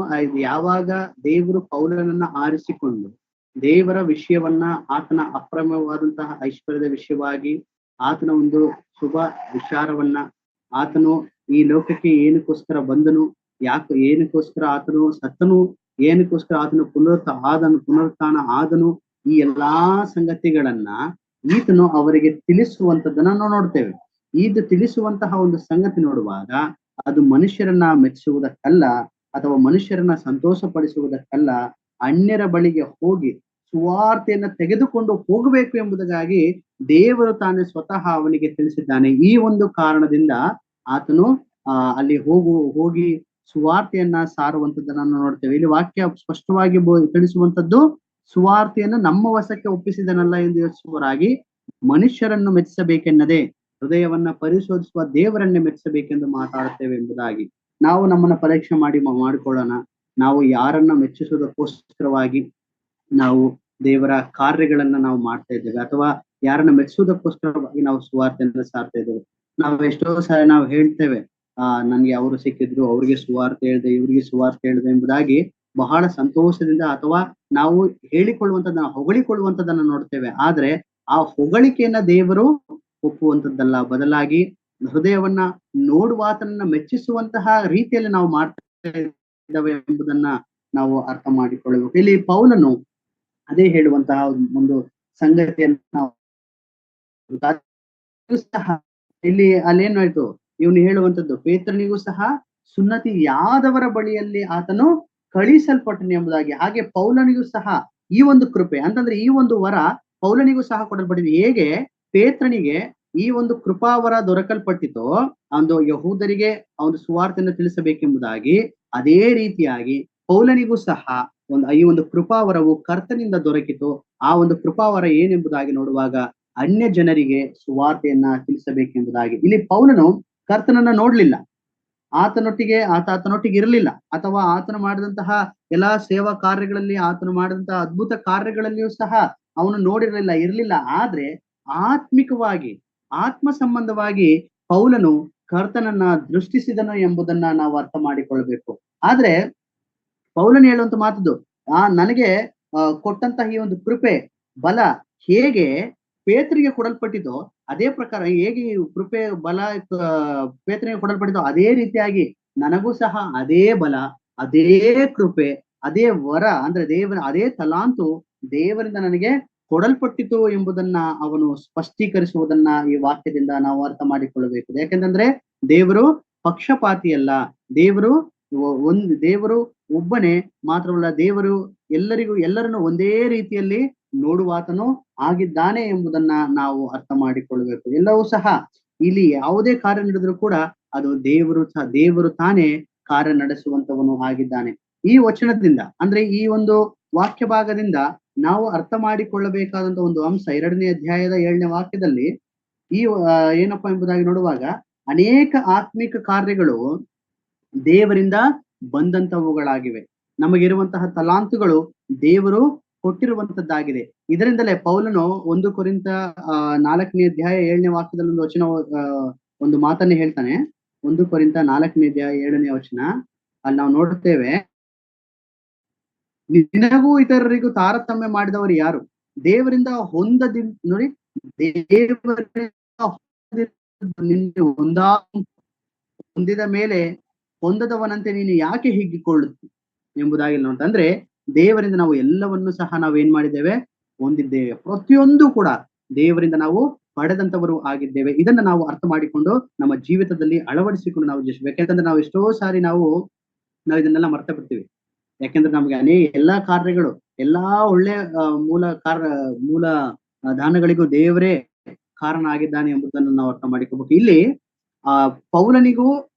[SPEAKER 1] ಯಾವಾಗ ದೇವರು ಪೌಲನನ್ನ ಆರಿಸಿಕೊಂಡು ದೇವರ ವಿಷಯವನ್ನ, ಆತನ ಅಪ್ರಮವಾದಂತಹ ಐಶ್ವರ್ಯದ ವಿಷಯವಾಗಿ, ಆತನ ಒಂದು ಶುಭ ವಿಚಾರವನ್ನ, ಆತನು ಈ ಲೋಕಕ್ಕೆ ಏನಕ್ಕೋಸ್ಕರ ಬಂದನು, ಏನಕ್ಕೋಸ್ಕರ ಆತನು ಸತ್ತನು, ಏನಕ್ಕೋಸ್ಕರ ಆತನು ಪುನರುತ್ಥಾನ ಆದನು, ಈ ಎಲ್ಲಾ ಸಂಗತಿಗಳನ್ನ ಈತನು ಅವರಿಗೆ ತಿಳಿಸುವಂತದ್ದನ್ನ ನಾವು ನೋಡ್ತೇವೆ. ಇದು ತಿಳಿಸುವಂತಹ ಒಂದು ಸಂಗತಿ ನೋಡುವಾಗ ಅದು ಮನುಷ್ಯರನ್ನ ಮೆಚ್ಚಿಸುವುದಕ್ಕಲ್ಲ ಅಥವಾ ಮನುಷ್ಯರನ್ನ ಸಂತೋಷ ಪಡಿಸುವುದಕ್ಕಲ್ಲ, ಅನ್ಯರ ಬಳಿಗೆ ಹೋಗಿ ಸುವಾರ್ತೆಯನ್ನ ತೆಗೆದುಕೊಂಡು ಹೋಗಬೇಕು ಎಂಬುದಾಗಿ ದೇವರು ತಾನೇ ಸ್ವತಃ ಅವನಿಗೆ ತಿಳಿಸಿದ್ದಾನೆ. ಈ ಒಂದು ಕಾರಣದಿಂದ ಆತನು ಅಲ್ಲಿ ಹೋಗಿ ಸುವಾರ್ತೆಯನ್ನ ಸಾರುವಂತದ್ದನ್ನ ನೋಡ್ತೇವೆ. ಇಲ್ಲಿ ವಾಕ್ಯ ಸ್ಪಷ್ಟವಾಗಿ ತಿಳಿಸುವಂತದ್ದು ಸುವಾರ್ತೆಯನ್ನು ನಮ್ಮ ವಶಕ್ಕೆ ಒಪ್ಪಿಸಿದನಲ್ಲ ಎಂದು ಯೋಚಿಸುವವರಾಗಿ ಮನುಷ್ಯರನ್ನು ಮೆಚ್ಚಿಸಬೇಕೆನ್ನದೆ ಹೃದಯವನ್ನ ಪರಿಶೋಧಿಸುವ ದೇವರನ್ನೇ ಮೆಚ್ಚಿಸಬೇಕೆಂದು ಮಾತಾಡುತ್ತೇವೆ ಎಂಬುದಾಗಿ ನಾವು ನಮ್ಮನ್ನ ಪರೀಕ್ಷೆ ಮಾಡಿಕೊಳ್ಳೋಣ. ನಾವು ಯಾರನ್ನ ಮೆಚ್ಚಿಸುವುದಕ್ಕೋಸ್ಕರವಾಗಿ ನಾವು ದೇವರ ಕಾರ್ಯಗಳನ್ನ ನಾವು ಮಾಡ್ತಾ ಇದ್ದೇವೆ ಅಥವಾ ಯಾರನ್ನ ಮೆಚ್ಚಿಸುವುದಕ್ಕೋಸ್ಕರವಾಗಿ ನಾವು ಸುವಾರ್ತೆಯನ್ನ ಸಾರ್ತಾ ಇದ್ದೇವೆ. ನಾವು ಎಷ್ಟೋ ಸಾರಿ ನಾವು ಹೇಳ್ತೇವೆ, ನನ್ಗೆ ಅವರು ಸಿಕ್ಕಿದ್ರು, ಅವ್ರಿಗೆ ಸುವಾರ್ತೆ ಹೇಳಿದೆ, ಇವ್ರಿಗೆ ಸುವಾರ್ತೆ ಹೇಳಿದೆ ಎಂಬುದಾಗಿ ಬಹಳ ಸಂತೋಷದಿಂದ ಅಥವಾ ನಾವು ಹೇಳಿಕೊಳ್ಳುವಂಥದ್ದನ್ನ ಹೊಗಳಿಕೊಳ್ಳುವಂಥದ್ದನ್ನ ನೋಡ್ತೇವೆ. ಆದ್ರೆ ಆ ಹೊಗಳಿಕೆಯನ್ನ ದೇವರು ಒಪ್ಪುವಂಥದ್ದಲ್ಲ, ಬದಲಾಗಿ ಹೃದಯವನ್ನ ನೋಡುವಾತನನ್ನ ಮೆಚ್ಚಿಸುವಂತಹ ರೀತಿಯಲ್ಲಿ ನಾವು ಮಾಡ್ತಾ ಇದ್ದೇವೆ ಎಂಬುದನ್ನ ನಾವು ಅರ್ಥ ಮಾಡಿಕೊಳ್ಳಬೇಕು. ಇಲ್ಲಿ ಪೌಲನು ಅದೇ ಹೇಳುವಂತಹ ಒಂದು ಸಂಗತಿಯನ್ನು ನಾವು ಸಹ ಇಲ್ಲಿ ಅಲ್ಲೇನಾಯ್ತು, ಇವನು ಹೇಳುವಂಥದ್ದು ಪೇತ್ರನಿಗೂ ಸಹ ಸುನ್ನತಿಯಾದವರ ಬಳಿಯಲ್ಲಿ ಆತನು ಕಳಿಸಲ್ಪಟ್ಟನು ಎಂಬುದಾಗಿ. ಹಾಗೆ ಪೌಲನಿಗೂ ಸಹ ಈ ಒಂದು ಕೃಪೆ ಅಂತಂದ್ರೆ ಈ ಒಂದು ವರ ಪೌಲನಿಗೂ ಸಹ ಕೊಡಲ್ಪಟ್ಟಿದೆ. ಹೇಗೆ ಪೇತ್ರನಿಗೆ ಈ ಒಂದು ಕೃಪಾವರ ದೊರಕಲ್ಪಟ್ಟಿತೋ, ಒಂದು ಯಹೂದರಿಗೆ ಒಂದು ಸುವಾರ್ತೆಯನ್ನು ತಿಳಿಸಬೇಕೆಂಬುದಾಗಿ, ಅದೇ ರೀತಿಯಾಗಿ ಪೌಲನಿಗೂ ಸಹ ಈ ಒಂದು ಕೃಪಾವರವು ಕರ್ತನಿಂದ ದೊರಕಿತು. ಆ ಒಂದು ಕೃಪಾವರ ಏನೆಂಬುದಾಗಿ ನೋಡುವಾಗ ಅನ್ಯ ಜನರಿಗೆ ಸುವಾರ್ತೆಯನ್ನ ತಿಳಿಸಬೇಕೆಂಬುದಾಗಿ. ಇಲ್ಲಿ ಪೌಲನು ಕರ್ತನನ್ನ ನೋಡ್ಲಿಲ್ಲ, ಆತನೊಟ್ಟಿಗೆ ಇರಲಿಲ್ಲ, ಅಥವಾ ಆತನು ಮಾಡಿದಂತಹ ಎಲ್ಲಾ ಸೇವಾ ಕಾರ್ಯಗಳಲ್ಲಿ, ಆತನು ಮಾಡಿದಂತಹ ಅದ್ಭುತ ಕಾರ್ಯಗಳಲ್ಲಿಯೂ ಸಹ ಅವನು ಇರಲಿಲ್ಲ. ಆದ್ರೆ ಆತ್ಮಿಕವಾಗಿ, ಆತ್ಮ ಸಂಬಂಧವಾಗಿ ಪೌಲನು ಕರ್ತನನ್ನ ದೃಷ್ಟಿಸಿದನು ಎಂಬುದನ್ನ ನಾವು ಅರ್ಥ ಮಾಡಿಕೊಳ್ಬೇಕು. ಆದ್ರೆ ಪೌಲನು ಹೇಳುವಂತ ಮಾತದ್ದು, ನನಗೆ ಕೊಟ್ಟಂತಹ ಈ ಒಂದು ಕೃಪೆ ಬಲ ಹೇಗೆ ಪೇತ್ರನಿಗೆ ಕೊಡಲ್ಪಟ್ಟಿತೋ, ಅದೇ ಪ್ರಕಾರ ಹೇಗೆ ಈ ಕೃಪೆ ಬಲ ಪೇತ್ರನಿಗೆ ಕೊಡಲ್ಪಟ್ಟಿತೋ, ಅದೇ ರೀತಿಯಾಗಿ ನನಗೂ ಸಹ ಅದೇ ಬಲ, ಅದೇ ಕೃಪೆ, ಅದೇ ವರ, ಅಂದ್ರೆ ಅದೇ ತಲಾಂತು ದೇವರಿಂದ ನನಗೆ ಕೊಡಲ್ಪಟ್ಟಿತು ಎಂಬುದನ್ನ ಅವನು ಸ್ಪಷ್ಟೀಕರಿಸುವುದನ್ನ ಈ ವಾಕ್ಯದಿಂದ ನಾವು ಅರ್ಥ ಮಾಡಿಕೊಳ್ಳಬೇಕು. ಯಾಕೆಂತಂದ್ರೆ ದೇವರು ಪಕ್ಷಪಾತಿಯಲ್ಲ, ದೇವರು ಒಬ್ಬನೇ ಮಾತ್ರವಲ್ಲ, ದೇವರು ಎಲ್ಲರನ್ನು ಒಂದೇ ರೀತಿಯಲ್ಲಿ ನೋಡುವಾತನು ಆಗಿದ್ದಾನೆ ಎಂಬುದನ್ನ ನಾವು ಅರ್ಥ ಮಾಡಿಕೊಳ್ಳಬೇಕು. ಎಲ್ಲವೂ ಸಹ ಇಲ್ಲಿ ಯಾವುದೇ ಕಾರ್ಯ ನಡೆದರೂ ಕೂಡ ಅದು ದೇವರು ತಾನೇ ಕಾರ್ಯ ನಡೆಸುವಂತವನು ಆಗಿದ್ದಾನೆ. ಈ ವಚನದಿಂದ ಅಂದ್ರೆ ಈ ಒಂದು ವಾಕ್ಯ ಭಾಗದಿಂದ ನಾವು ಅರ್ಥ ಮಾಡಿಕೊಳ್ಳಬೇಕಾದಂತ ಒಂದು ಅಂಶ 2ನೇ ಅಧ್ಯಾಯದ 7ನೇ ವಾಕ್ಯದಲ್ಲಿ ಏನಪ್ಪಾ ಎಂಬುದಾಗಿ ನೋಡುವಾಗ, ಅನೇಕ ಆತ್ಮಿಕ ಕಾರ್ಯಗಳು ದೇವರಿಂದ ಬಂದಂತವುಗಳಾಗಿವೆ. ನಮಗಿರುವಂತಹ ತಲಾಂತುಗಳು ದೇವರು ಕೊಟ್ಟಿರುವಂತದ್ದಾಗಿದೆ. ಇದರಿಂದಲೇ ಪೌಲನು 1 ಕೊರಿಂಥ 4ನೇ ಅಧ್ಯಾಯ 7ನೇ ವಾಕ್ಯದಲ್ಲಿ ಒಂದು ಮಾತನ್ನೇ ಹೇಳ್ತಾನೆ. 1 ಕೊರಿಂಥ 4ನೇ ಅಧ್ಯಾಯ 7ನೇ ವಚನ ಅಲ್ಲಿ ನಾವು ನೋಡುತ್ತೇವೆ, ನಿನಗೂ ಇತರರಿಗೂ ತಾರತಮ್ಯ ಮಾಡಿದವರು ಯಾರು? ದೇವರಿಂದ ನೋಡಿ, ಹೊಂದಿದ ಮೇಲೆ ಹೊಂದದವನಂತೆ ನೀನು ಯಾಕೆ ಹಿಗ್ಗಿಕೊಳ್ಳುತ್ತಿ ಎಂಬುದಾಗಿ ನೋಡ್ತಂದ್ರೆ, ದೇವರಿಂದ ನಾವು ಎಲ್ಲವನ್ನೂ ಸಹ ನಾವೇನ್ ಮಾಡಿದ್ದೇವೆ, ಹೊಂದಿದ್ದೇವೆ. ಪ್ರತಿಯೊಂದು ಕೂಡ ದೇವರಿಂದ ನಾವು ಪಡೆದಂತವರು ಆಗಿದ್ದೇವೆ. ಇದನ್ನ ನಾವು ಅರ್ಥ ಮಾಡಿಕೊಂಡು ನಮ್ಮ ಜೀವಿತದಲ್ಲಿ ಅಳವಡಿಸಿಕೊಂಡು ನಾವು ಜೀವಿಸಬೇಕು. ಯಾಕಂದ್ರೆ ನಾವು ಎಷ್ಟೋ ಸಾರಿ ನಾವು ಇದನ್ನೆಲ್ಲ ಮರ್ತ ಬಿಡ್ತೀವಿ. ಯಾಕೆಂದ್ರೆ ನಮ್ಗೆ ಎಲ್ಲಾ ಕಾರ್ಯಗಳು, ಎಲ್ಲಾ ಒಳ್ಳೆ ಮೂಲ ದಾನಗಳಿಗೂ ದೇವರೇ ಕಾರಣ ಆಗಿದ್ದಾನೆ ಎಂಬುದನ್ನು ನಾವು ಅರ್ಥ ಮಾಡಿಕೋಬೇಕು. ಇಲ್ಲಿ ಪೌಲನಿಗೂ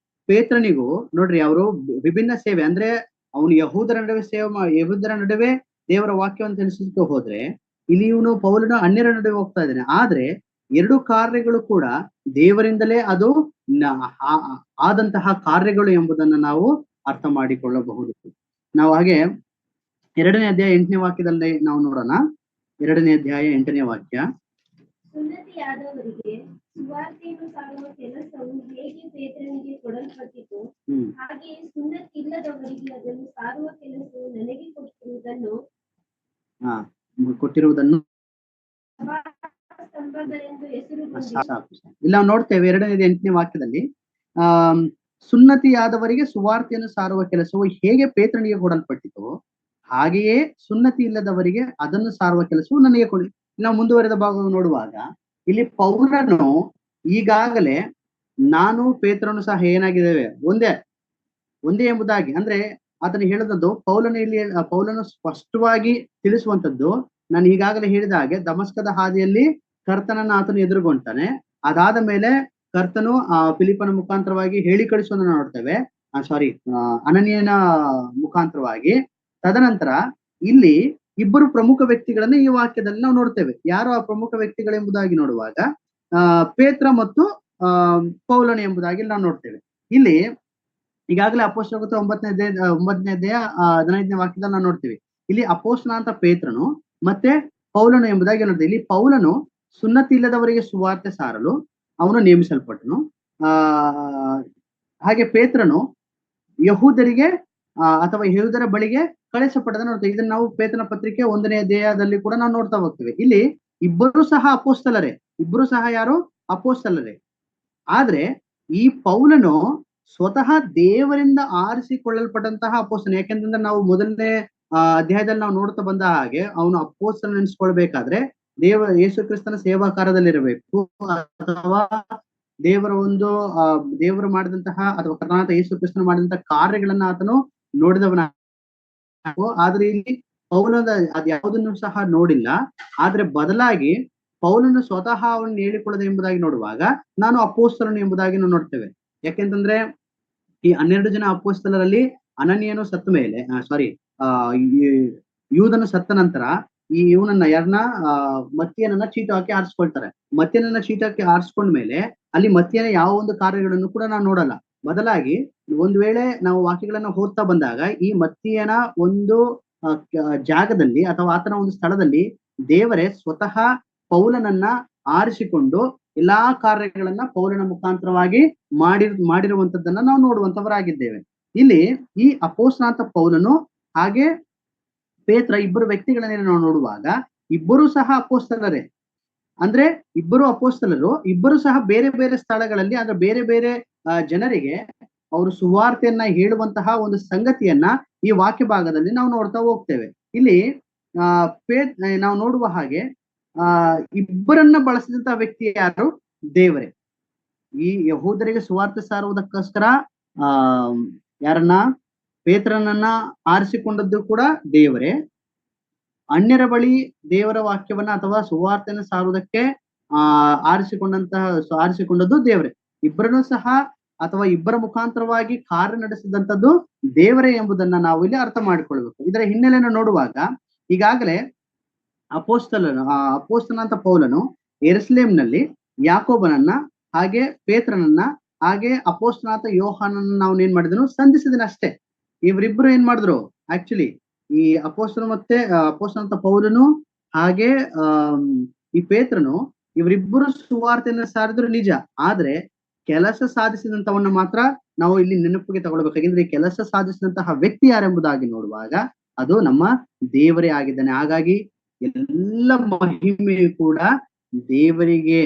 [SPEAKER 1] ಪೇತ್ರನಿಗೂ ನೋಡ್ರಿ, ಅವರು ವಿಭಿನ್ನ ಸೇವೆ, ಅಂದ್ರೆ ಅವನು ಯಹೂದರ ನಡುವೆ ದೇವರ ವಾಕ್ಯವನ್ನು ತಿಳಿಸಲಿಕ್ಕೆ ಹೋದ್ರೆ, ಇಲ್ಲಿ ಇವನು ಪೌಲನ ಅನ್ಯರ ನಡುವೆ ಹೋಗ್ತಾ ಇದ್ದಾನೆ. ಆದ್ರೆ ಎರಡು ಕಾರ್ಯಗಳು ಕೂಡ ದೇವರಿಂದಲೇ ಅದು ಆದಂತಹ ಕಾರ್ಯಗಳು ಎಂಬುದನ್ನು ನಾವು ಅರ್ಥ ಮಾಡಿಕೊಳ್ಳಬಹುದು. ನಾವು ಹಾಗೆ 2ನೇ ಅಧ್ಯಾಯ 8ನೇ ವಾಕ್ಯದಲ್ಲಿ ನಾವು ನೋಡೋಣ. 2ನೇ ಅಧ್ಯಾಯ 8ನೇ ವಾಕ್ಯ.
[SPEAKER 2] ಸುನ್ನತಿಯಾದವರಿಗೆ ಸುವಾರ್ತೆಯನ್ನು ಸಾರುವ ಕೆಲಸವು ಹೇಗೆ ಪೇತ್ರನಿಗೆ ಕೊಡಲ್ಪಟ್ಟಿತು, ಹಾಗೆಯೇ ಸುನ್ನತಿಯಿಲ್ಲದವರಿಗೆ ಅದನ್ನು ಸಾರುವ ಕೆಲಸವು ನನಗೆ
[SPEAKER 1] ಕೊಟ್ಟಿರುವುದನ್ನು ಇಲ್ಲ ನಾವು ನೋಡ್ತೇವೆ. 2ನೇ 8ನೇ ವಾಕ್ಯದಲ್ಲಿ ಸುನ್ನತಿಯಾದವರಿಗೆ ಸುವಾರ್ತೆಯನ್ನು ಸಾರುವ ಕೆಲಸವು ಹೇಗೆ ಪೇತ್ರನಿಗೆ ಕೊಡಲ್ಪಟ್ಟಿತು, ಹಾಗೆಯೇ ಸುನ್ನತಿ ಇಲ್ಲದವರಿಗೆ ಅದನ್ನು ಸಾರುವ ಕೆಲಸವು ನನಗೆ ಕೊಡಿ. ನಾವು ಮುಂದುವರೆದ ಭಾಗವನ್ನು ನೋಡುವಾಗ ಇಲ್ಲಿ ಪೌಲನು ಈಗಾಗಲೇ ನಾನು ಪೇತ್ರನು ಸಹ ಏನಾಗಿದ್ದೇವೆ ಒಂದೇ ಎಂಬುದಾಗಿ, ಅಂದ್ರೆ ಆತನು ಹೇಳಿದದ್ದು ಪೌಲನು ಸ್ಪಷ್ಟವಾಗಿ ತಿಳಿಸುವಂತದ್ದು, ನಾನು ಈಗಾಗಲೇ ಹೇಳಿದ ಹಾಗೆ ದಮಸ್ಕದ ಹಾದಿಯಲ್ಲಿ ಕರ್ತನನ್ನ ಆತನು ಎದುರುಗೊಂತಾನೆ. ಅದಾದ ಮೇಲೆ ಕರ್ತನು ಫಿಲಿಪ್ಪನ ಮುಖಾಂತರವಾಗಿ ಹೇಳಿ ಕಳಿಸೋದನ್ನ ನೋಡ್ತೇವೆ, ಅನನೀಯನ ಮುಖಾಂತರವಾಗಿ. ತದನಂತರ ಇಲ್ಲಿ ಇಬ್ಬರು ಪ್ರಮುಖ ವ್ಯಕ್ತಿಗಳನ್ನ ಈ ವಾಕ್ಯದಲ್ಲಿ ನಾವು ನೋಡ್ತೇವೆ. ಯಾರು ಆ ಪ್ರಮುಖ ವ್ಯಕ್ತಿಗಳೆಂಬುದಾಗಿ ನೋಡುವಾಗ ಪೇತ್ರ ಮತ್ತು ಪೌಲನು ಎಂಬುದಾಗಿ ನಾವು ನೋಡ್ತೇವೆ. ಇಲ್ಲಿ ಈಗಾಗಲೇ ಅಪೊಸ್ತಲರ 9ನೇ ಅಧ್ಯಾಯ 15ನೇ ವಾಕ್ಯದಲ್ಲಿ ನಾವು ನೋಡ್ತೀವಿ. ಇಲ್ಲಿ ಅಪೊಸ್ತಲ ಅಂತ ಪೇತ್ರನು ಮತ್ತೆ ಪೌಲನು ಎಂಬುದಾಗಿ ನೋಡ್ತೀವಿ. ಇಲ್ಲಿ ಪೌಲನು ಸುನ್ನತಿ ಇಲ್ಲದವರಿಗೆ ಸುವಾರ್ತೆ ಸಾರಲು ಅವನು ನೇಮಿಸಲ್ಪಟ್ಟನು. ಹಾಗೆ ಪೇತ್ರನು ಯಹೂದರಿಗೆ ಅಥವಾ ಯಹೂದರ ಬಳಿಗೆ ಕಳಿಸಲ್ಪಟ್ಟದ ನೋಡ್ತೇವೆ. ಇದನ್ನ ನಾವು ಪೇತ್ರನ ಪತ್ರಿಕೆ 1ನೇ ಅಧ್ಯಾಯದಲ್ಲಿ ಕೂಡ ನಾವು ನೋಡ್ತಾ ಹೋಗ್ತೇವೆ. ಇಲ್ಲಿ ಇಬ್ಬರು ಸಹ ಅಪೊಸ್ತಲರೇ, ಯಾರು ಅಪೊಸ್ತಲರೇ. ಆದ್ರೆ ಈ ಪೌಲನು ಸ್ವತಃ ದೇವರಿಂದ ಆರಿಸಿಕೊಳ್ಳಲ್ಪಟ್ಟಂತಹ ಅಪೊಸ್ತಲ. ಯಾಕೆಂತಂದ್ರೆ ನಾವು ಮೊದಲನೇ ಅಧ್ಯಾಯದಲ್ಲಿ ನಾವು ನೋಡ್ತಾ ಬಂದ ಹಾಗೆ ಅವನು ಅಪೊಸ್ತಲ ನೆನೆಸ್ಕೊಳ್ಬೇಕಾದ್ರೆ ಯೇಸು ಕ್ರಿಸ್ತನ ಸೇವಾ ಕಾರ್ಯದಲ್ಲಿರಬೇಕು, ಅಥವಾ ದೇವರು ಮಾಡಿದಂತಹ ಅಥವಾ ಕರ್ತನಾದ ಯೇಸು ಕ್ರಿಸ್ತನ ಮಾಡಿದಂತಹ ಕಾರ್ಯಗಳನ್ನ ಆತನು ನೋಡಿದವನ. ಆದ್ರೆ ಇಲ್ಲಿ ಪೌಲನ ಅದ್ಯಾವುದನ್ನು ಸಹ ನೋಡಿಲ್ಲ. ಆದ್ರೆ ಬದಲಾಗಿ ಪೌಲನು ಸ್ವತಃ ಅವನ್ನ ಹೇಳಿಕೊಳ್ಳದೆ ಎಂಬುದಾಗಿ ನೋಡುವಾಗ ನಾನು ಅಪೊಸ್ತಲನು ಎಂಬುದಾಗಿ ನಾವು ನೋಡ್ತೇವೆ. ಯಾಕೆಂತಂದ್ರೆ ಈ 12 ಜನ ಅಪೊಸ್ತಲರಲ್ಲಿ ಅನನೀಯನು ಸತ್ತ ಮೇಲೆ ಯೂದನು ಸತ್ತ ನಂತರ ಇವನನ್ನ ಮತ್ತಿಯನನ್ನ ಚೀಟು ಹಾಕಿ ಆರಿಸ್ಕೊಳ್ತಾರೆ. ಮತ್ತಿಯನನ್ನ ಚೀಟು ಹಾಕಿ ಆರಿಸ್ಕೊಂಡ್ಮೇಲೆ ಅಲ್ಲಿ ಮತ್ತಿಯನ ಯಾವ ಒಂದು ಕಾರ್ಯಗಳನ್ನು ಕೂಡ ನಾವು ನೋಡಲ್ಲ. ಬದಲಾಗಿ ಒಂದು ವೇಳೆ ನಾವು ವಾಕ್ಯಗಳನ್ನ ಓದ್ತಾ ಬಂದಾಗ ಈ ಮತ್ತಿಯನ ಒಂದು ಜಾಗದಲ್ಲಿ ಅಥವಾ ಆತನ ಒಂದು ಸ್ಥಳದಲ್ಲಿ ದೇವರೇ ಸ್ವತಃ ಪೌಲನನ್ನ ಆರಿಸಿಕೊಂಡು ಎಲ್ಲಾ ಕಾರ್ಯಗಳನ್ನ ಪೌಲನ ಮುಖಾಂತರವಾಗಿ ಮಾಡಿರುವಂತದ್ದನ್ನ ನಾವು ನೋಡುವಂತವರಾಗಿದ್ದೇವೆ. ಇಲ್ಲಿ ಈ ಅಪೊಸ್ತಲನಾದ ಪೌಲನು ಹಾಗೆ ಪೇತ್ರ ಇಬ್ಬರು ವ್ಯಕ್ತಿಗಳನ್ನ ನಾವು ನೋಡುವಾಗ ಇಬ್ಬರು ಸಹ ಅಪೊಸ್ತಲರೇ. ಅಂದ್ರೆ ಇಬ್ಬರು ಅಪೊಸ್ತಲರು, ಇಬ್ಬರು ಸಹ ಬೇರೆ ಬೇರೆ ಸ್ಥಳಗಳಲ್ಲಿ, ಅಂದ್ರೆ ಬೇರೆ ಬೇರೆ ಜನರಿಗೆ ಅವರು ಸುವಾರ್ತೆಯನ್ನ ಹೇಳುವಂತಹ ಒಂದು ಸಂಗತಿಯನ್ನ ಈ ವಾಕ್ಯ ಭಾಗದಲ್ಲಿ ನಾವು ನೋಡ್ತಾ ಹೋಗ್ತೇವೆ. ಇಲ್ಲಿ ನಾವು ನೋಡುವ ಹಾಗೆ ಇಬ್ಬರನ್ನ ಬಳಸಿದಂತಹ ವ್ಯಕ್ತಿ ಯಾರು? ದೇವರೇ. ಈ ಯಹೂದರಿಗೆ ಸುವಾರ್ತೆ ಸಾರುವುದಕ್ಕೋಸ್ಕರ ಯಾರನ್ನ? ಪೇತ್ರನನ್ನ ಆರಿಸಿಕೊಂಡದ್ದು ಕೂಡ ದೇವರೇ. ಅನ್ಯರ ಬಳಿ ದೇವರ ವಾಕ್ಯವನ್ನ ಅಥವಾ ಸುವಾರ್ತೆಯನ್ನು ಸಾರುವುದಕ್ಕೆ ಆರಿಸಿಕೊಂಡದ್ದು ದೇವರೇ. ಇಬ್ಬರನ್ನು ಸಹ ಅಥವಾ ಇಬ್ಬರ ಮುಖಾಂತರವಾಗಿ ಕಾರ್ಯ ನಡೆಸಿದಂಥದ್ದು ದೇವರೇ ಎಂಬುದನ್ನ ನಾವು ಇಲ್ಲಿ ಅರ್ಥ ಮಾಡಿಕೊಳ್ಬೇಕು. ಇದರ ಹಿನ್ನೆಲೆಯನ್ನು ನೋಡುವಾಗ ಈಗಾಗಲೇ ಅಪೊಸ್ತಲನಾದ ಪೌಲನು ಯೆರೂಸಲೇಮಿನಲ್ಲಿ ಯಾಕೋಬನನ್ನ ಹಾಗೆ ಪೇತ್ರನನ್ನ ಹಾಗೆ ಅಪೊಸ್ತಲನಾದ ಯೋಹಾನನ್ನ ನಾವು ಏನ್ ಮಾಡಿದನು? ಸಂಧಿಸಿದನು ಅಷ್ಟೇ. ಇವರಿಬ್ರು ಏನ್ ಮಾಡಿದ್ರು? ಆಕ್ಚುಲಿ ಈ ಅಪೊಸ್ತಲನಾದ ಪೌಲನು ಹಾಗೆ ಈ ಪೇತ್ರನು ಇವರಿಬ್ಬರು ಸುವಾರ್ತೆಯನ್ನು ಸಾರಿದ್ರು ನಿಜ. ಆದ್ರೆ ಕೆಲಸ ಸಾಧಿಸಿದಂತವನ್ನ ಮಾತ್ರ ನಾವು ಇಲ್ಲಿ ನೆನಪಿಗೆ ತಗೊಳ್ಬೇಕು. ಯಾಕೆಂದ್ರೆ ಈ ಕೆಲಸ ಸಾಧಿಸಿದಂತಹ ವ್ಯಕ್ತಿ ಯಾರೆಂಬುದಾಗಿ ನೋಡುವಾಗ ಅದು ನಮ್ಮ ದೇವರೇ ಆಗಿದ್ದಾನೆ. ಹಾಗಾಗಿ ಎಲ್ಲ ಮಹಿಮೆಯು ಕೂಡ ದೇವರಿಗೆ.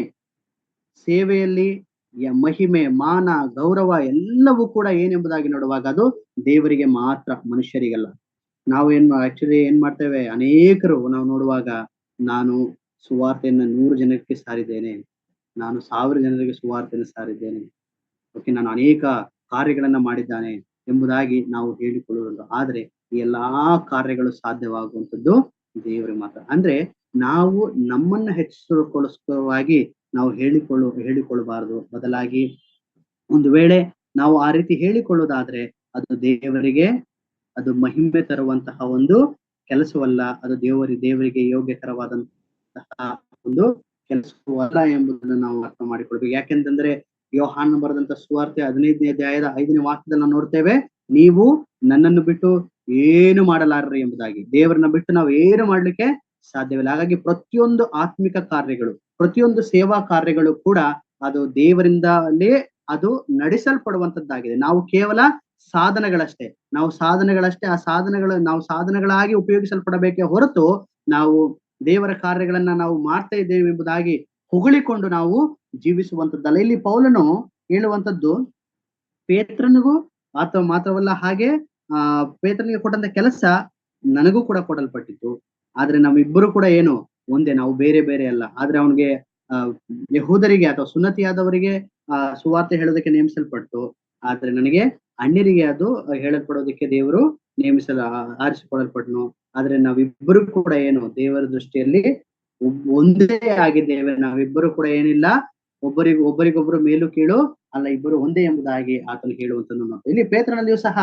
[SPEAKER 1] ಸೇವೆಯಲ್ಲಿ ಮಹಿಮೆ, ಮಾನ, ಗೌರವ ಎಲ್ಲವೂ ಕೂಡ ಏನೆಂಬುದಾಗಿ ನೋಡುವಾಗ ಅದು ದೇವರಿಗೆ ಮಾತ್ರ, ಮನುಷ್ಯರಿಗಲ್ಲ. ನಾವು ಆಕ್ಚುಲಿ ಏನ್ ಮಾಡ್ತೇವೆ? ಅನೇಕರು ನಾವು ನೋಡುವಾಗ ನಾನು ಸುವಾರ್ತೆಯನ್ನ 100 ಜನಕ್ಕೆ ಸಾರಿದ್ದೇನೆ, ನಾನು 1000 ಜನರಿಗೆ ಸುವಾರ್ತೆಯನ್ನು ಸಾರಿದ್ದೇನೆ, ಓಕೆ, ನಾನು ಅನೇಕ ಕಾರ್ಯಗಳನ್ನ ಮಾಡಿದ್ದಾನೆ ಎಂಬುದಾಗಿ ನಾವು ಹೇಳಿಕೊಳ್ಳುವುದು. ಆದ್ರೆ ಈ ಎಲ್ಲಾ ಕಾರ್ಯಗಳು ಸಾಧ್ಯವಾಗುವಂಥದ್ದು ದೇವರಿಗೆ ಮಾತ್ರ. ಅಂದ್ರೆ ನಾವು ನಮ್ಮನ್ನ ಹೆಚ್ಚಿಸಿಕೊಳ್ಳುವಾಗಿ ನಾವು ಹೇಳಿಕೊಳ್ಳಬಾರದು. ಬದಲಾಗಿ ಒಂದು ವೇಳೆ ನಾವು ಆ ರೀತಿ ಹೇಳಿಕೊಳ್ಳುವುದಾದ್ರೆ ಅದು ದೇವರಿಗೆ ಅದು ಮಹಿಮೆ ತರುವಂತಹ ಒಂದು ಕೆಲಸವಲ್ಲ. ಅದು ದೇವರಿಗೆ ಯೋಗ್ಯಕರವಾದಂತಹ ಒಂದು ಕೆಲಸವಲ್ಲ ಎಂಬುದನ್ನು ನಾವು ಅರ್ಥ ಮಾಡಿಕೊಳ್ಬೇಕು. ಯಾಕೆಂತಂದ್ರೆ ಯೋಹಾನ ಬರೆದಂತ ಸುವಾರ್ತೆ 15ನೇ ಅಧ್ಯಾಯದ 5ನೇ ವಾಕ್ಯದಲ್ಲಿ ನಾವು ನೋಡ್ತೇವೆ, ನೀವು ನನ್ನನ್ನು ಬಿಟ್ಟು ಏನು ಮಾಡಲಾರರು ಎಂಬುದಾಗಿ. ದೇವರನ್ನ ಬಿಟ್ಟು ನಾವು ಏನು ಮಾಡ್ಲಿಕ್ಕೆ ಸಾಧ್ಯವಿಲ್ಲ. ಹಾಗಾಗಿ ಪ್ರತಿಯೊಂದು ಆತ್ಮಿಕ ಕಾರ್ಯಗಳು, ಪ್ರತಿಯೊಂದು ಸೇವಾ ಕಾರ್ಯಗಳು ಕೂಡ ಅದು ದೇವರಿಂದಲೇ ಅದು ನಡೆಸಲ್ಪಡುವಂತದ್ದಾಗಿದೆ. ನಾವು ಕೇವಲ ಸಾಧನಗಳಷ್ಟೇ, ನಾವು ಸಾಧನಗಳಾಗಿ ಉಪಯೋಗಿಸಲ್ಪಡಬೇಕೇ ಹೊರತು ನಾವು ದೇವರ ಕಾರ್ಯಗಳನ್ನ ನಾವು ಮಾಡ್ತಾ ಇದ್ದೇವೆ ಎಂಬುದಾಗಿ ಹೊಗಳಿಕೊಂಡು ನಾವು ಜೀವಿಸುವಂತದ್ದಲ್ಲ. ಇಲ್ಲಿ ಪೌಲನು ಹೇಳುವಂತದ್ದು ಪೇತ್ರನಿಗೂ ಅಥವಾ ಮಾತ್ರವಲ್ಲ, ಹಾಗೆ ಪೇತ್ರನಿಗೆ ಕೊಟ್ಟಂತ ಕೆಲಸ ನನಗೂ ಕೂಡ ಕೊಡಲ್ಪಟ್ಟಿತ್ತು. ಆದ್ರೆ ನಾವಿಬ್ಬರು ಕೂಡ ಏನು ಒಂದೇ, ನಾವು ಬೇರೆ ಬೇರೆ ಅಲ್ಲ. ಆದ್ರೆ ಅವನಿಗೆ ಯಹೂದರಿಗೆ ಅಥವಾ ಸುನ್ನತಿಯಾದವರಿಗೆ ಸುವಾರ್ತೆ ಹೇಳೋದಕ್ಕೆ ನೇಮಿಸಲ್ಪಟ್ಟು, ಆದ್ರೆ ನನಗೆ ಅನ್ಯರಿಗೆ ಅದು ಹೇಳಲ್ಪಡೋದಕ್ಕೆ ದೇವರು ಆರಿಸಿಕೊಳ್ಳಲ್ಪಟ್ನು. ಆದ್ರೆ ನಾವಿಬ್ಬರು ಕೂಡ ಏನು ದೇವರ ದೃಷ್ಟಿಯಲ್ಲಿ ಒಂದೇ ಆಗಿದ್ದೇವೆ. ನಾವಿಬ್ಬರು ಕೂಡ ಏನಿಲ್ಲ, ಒಬ್ಬರಿಗೊಬ್ಬರು ಮೇಲು ಕೀಳು ಅಲ್ಲ, ಇಬ್ಬರು ಒಂದೇ ಎಂಬುದಾಗಿ ಆತನು ಹೇಳುವಂತದ್ದು ನೋಡ್ತೀವಿ. ಇಲ್ಲಿ ಪೇತ್ರನಲ್ಲಿಯೂ ಸಹ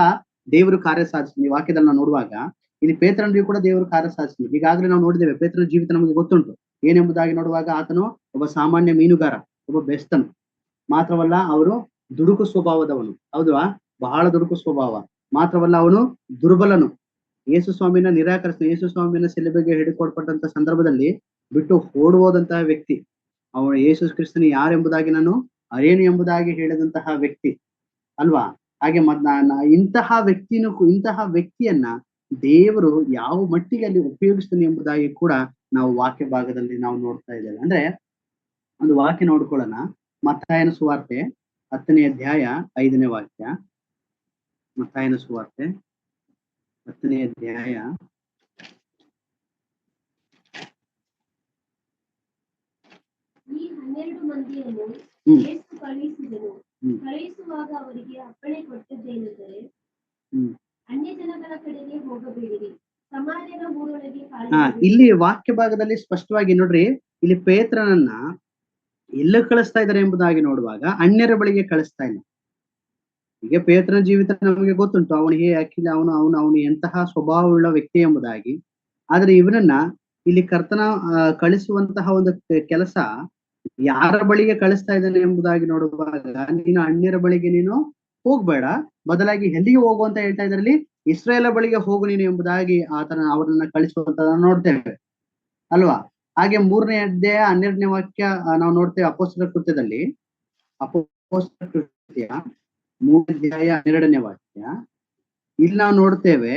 [SPEAKER 1] ದೇವರು ಕಾರ್ಯ ಸಾಧಿಸ್ತೀನಿ. ಈ ವಾಕ್ಯದಲ್ಲಿ ನಾವು ನೋಡುವಾಗ ಇಲ್ಲಿ ಪೇತ್ರನಲ್ಲಿಯೂ ಕೂಡ ದೇವರು ಕಾರ್ಯ ಸಾಧಿಸ್ತೀನಿ. ಈಗಾಗಲೇ ನಾವು ನೋಡಿದ್ದೇವೆ, ಪೇತ್ರನ ಜೀವಿತ ನಮಗೆ ಗೊತ್ತುಂಟು. ಏನೆಂಬುದಾಗಿ ನೋಡುವಾಗ ಆತನು ಒಬ್ಬ ಸಾಮಾನ್ಯ ಮೀನುಗಾರ, ಒಬ್ಬ ಬೆಸ್ತನು. ಮಾತ್ರವಲ್ಲ ಅವರು ದುಡುಕು ಸ್ವಭಾವದವನು. ಹೌದಾ, ಬಹಳ ದುಡುಕು ಸ್ವಭಾವ. ಮಾತ್ರವಲ್ಲ ಅವನು ದುರ್ಬಲನು. ಯೇಸು ಸ್ವಾಮಿನ ನಿರಾಕರಿಸಿ ಯೇಸು ಸ್ವಾಮಿನ ಶಿಲುಬೆಗೆ ಹಿಡಿಕೊಡ್ಪಟ್ಟಂತ ಸಂದರ್ಭದಲ್ಲಿ ಬಿಟ್ಟು ಓಡುವುದಂತಹ ವ್ಯಕ್ತಿ ಅವನು. ಯೇಸು ಕ್ರಿಸ್ತನು ಯಾರೆಂಬುದಾಗಿ ನಾನು ಅರೇನು ಎಂಬುದಾಗಿ ಹೇಳಿದಂತಹ ವ್ಯಕ್ತಿ ಅಲ್ವಾ. ಹಾಗೆ ಇಂತಹ ವ್ಯಕ್ತಿಯನ್ನ ದೇವರು ಯಾವ ಮಟ್ಟಿಗೆ ಅಲ್ಲಿ ಉಪಯೋಗಿಸ್ತಾನೆ ಎಂಬುದಾಗಿ ಕೂಡ ನಾವು ವಾಕ್ಯ ಭಾಗದಲ್ಲಿ ನಾವು ನೋಡ್ತಾ ಇದ್ದೇವೆ. ಅಂದ್ರೆ ಒಂದು ವಾಕ್ಯ ನೋಡ್ಕೊಳ್ಳೋಣ. ಮತ್ತಾಯನ ಸುವಾರ್ತೆ 10ನೇ ಅಧ್ಯಾಯ 5ನೇ ವಾಕ್ಯ. ಮತ್ತಾಯನ ಸುವಾರ್ತೆ 10ನೇ ಅಧ್ಯಾಯ
[SPEAKER 2] ಈ 12 ಮಂದಿಯನ್ನು ಯೇಸು ಕಳುಹಿಸಿದನು. ಕಳುಹಿಸುವಾಗ ಅವರಿಗೆ ಅಪ್ಪಣೆ ಕೊಟ್ಟದ್ದೇನೆಂದರೆ, ಅನ್ಯ ಜನಗಳ ಕಡೆಗೆ ಹೋಗಬೇಡಿರಿ, ಸಮಾರ್ಯರ ಊರೊಳಗೆ
[SPEAKER 1] ಇಲ್ಲಿ ವಾಕ್ಯ ಭಾಗದಲ್ಲಿ ಸ್ಪಷ್ಟವಾಗಿ ನೋಡ್ರಿ, ಇಲ್ಲಿ ಪೇತ್ರನನ್ನ ಎಲ್ಲ ಕಳಿಸ್ತಾ ಇದ್ದಾರೆ ಎಂಬುದಾಗಿ ನೋಡುವಾಗ ಅನ್ಯರ ಬಳಿಗೆ ಕಳಿಸ್ತಾ ಇಲ್ಲ. ಈಗ ಪೇತ್ರನ ಜೀವಿತ ನಮಗೆ ಗೊತ್ತುಂಟು, ಅವನು ಎಂತಹ ಸ್ವಭಾವವುಳ್ಳ ವ್ಯಕ್ತಿ ಎಂಬುದಾಗಿ. ಆದ್ರೆ ಇವನನ್ನ ಇಲ್ಲಿ ಕರ್ತನ ಕಳಿಸುವಂತಹ ಒಂದು ಕೆಲಸ ಯಾರ ಬಳಿಗೆ ಕಳಿಸ್ತಾ ಇದ್ದಾನೆ ಎಂಬುದಾಗಿ ನೋಡುವಾಗ, ನೀನು ಅನ್ಯರ ಬಳಿಗೆ ನೀನು ಹೋಗ್ಬೇಡ, ಬದಲಾಗಿ ಎಲ್ಲಿಗೆ ಹೋಗು ಅಂತ ಹೇಳ್ತಾ ಇದ್ರಲ್ಲಿ, ಇಸ್ರಾಯೇಲ ಬಳಿಗೆ ಹೋಗು ನೀನು ಎಂಬುದಾಗಿ ಅವರನ್ನ ಕಳಿಸುವಂತ ನೋಡ್ತೇವೆ ಅಲ್ವಾ. ಹಾಗೆ 3ನೇ ಅಧ್ಯಾಯ 12ನೇ ವಾಕ್ಯ ನಾವು ನೋಡ್ತೇವೆ. ಅಪೊಸ್ತಲರ ಕೃತ್ಯದಲ್ಲಿ, ಅಪೊಸ್ತಲರ ಕೃತ್ಯ 3ನೇ ಅಧ್ಯಾಯ 12ನೇ ವಾಕ್ಯ. ಇಲ್ಲಿ ನಾವು ನೋಡ್ತೇವೆ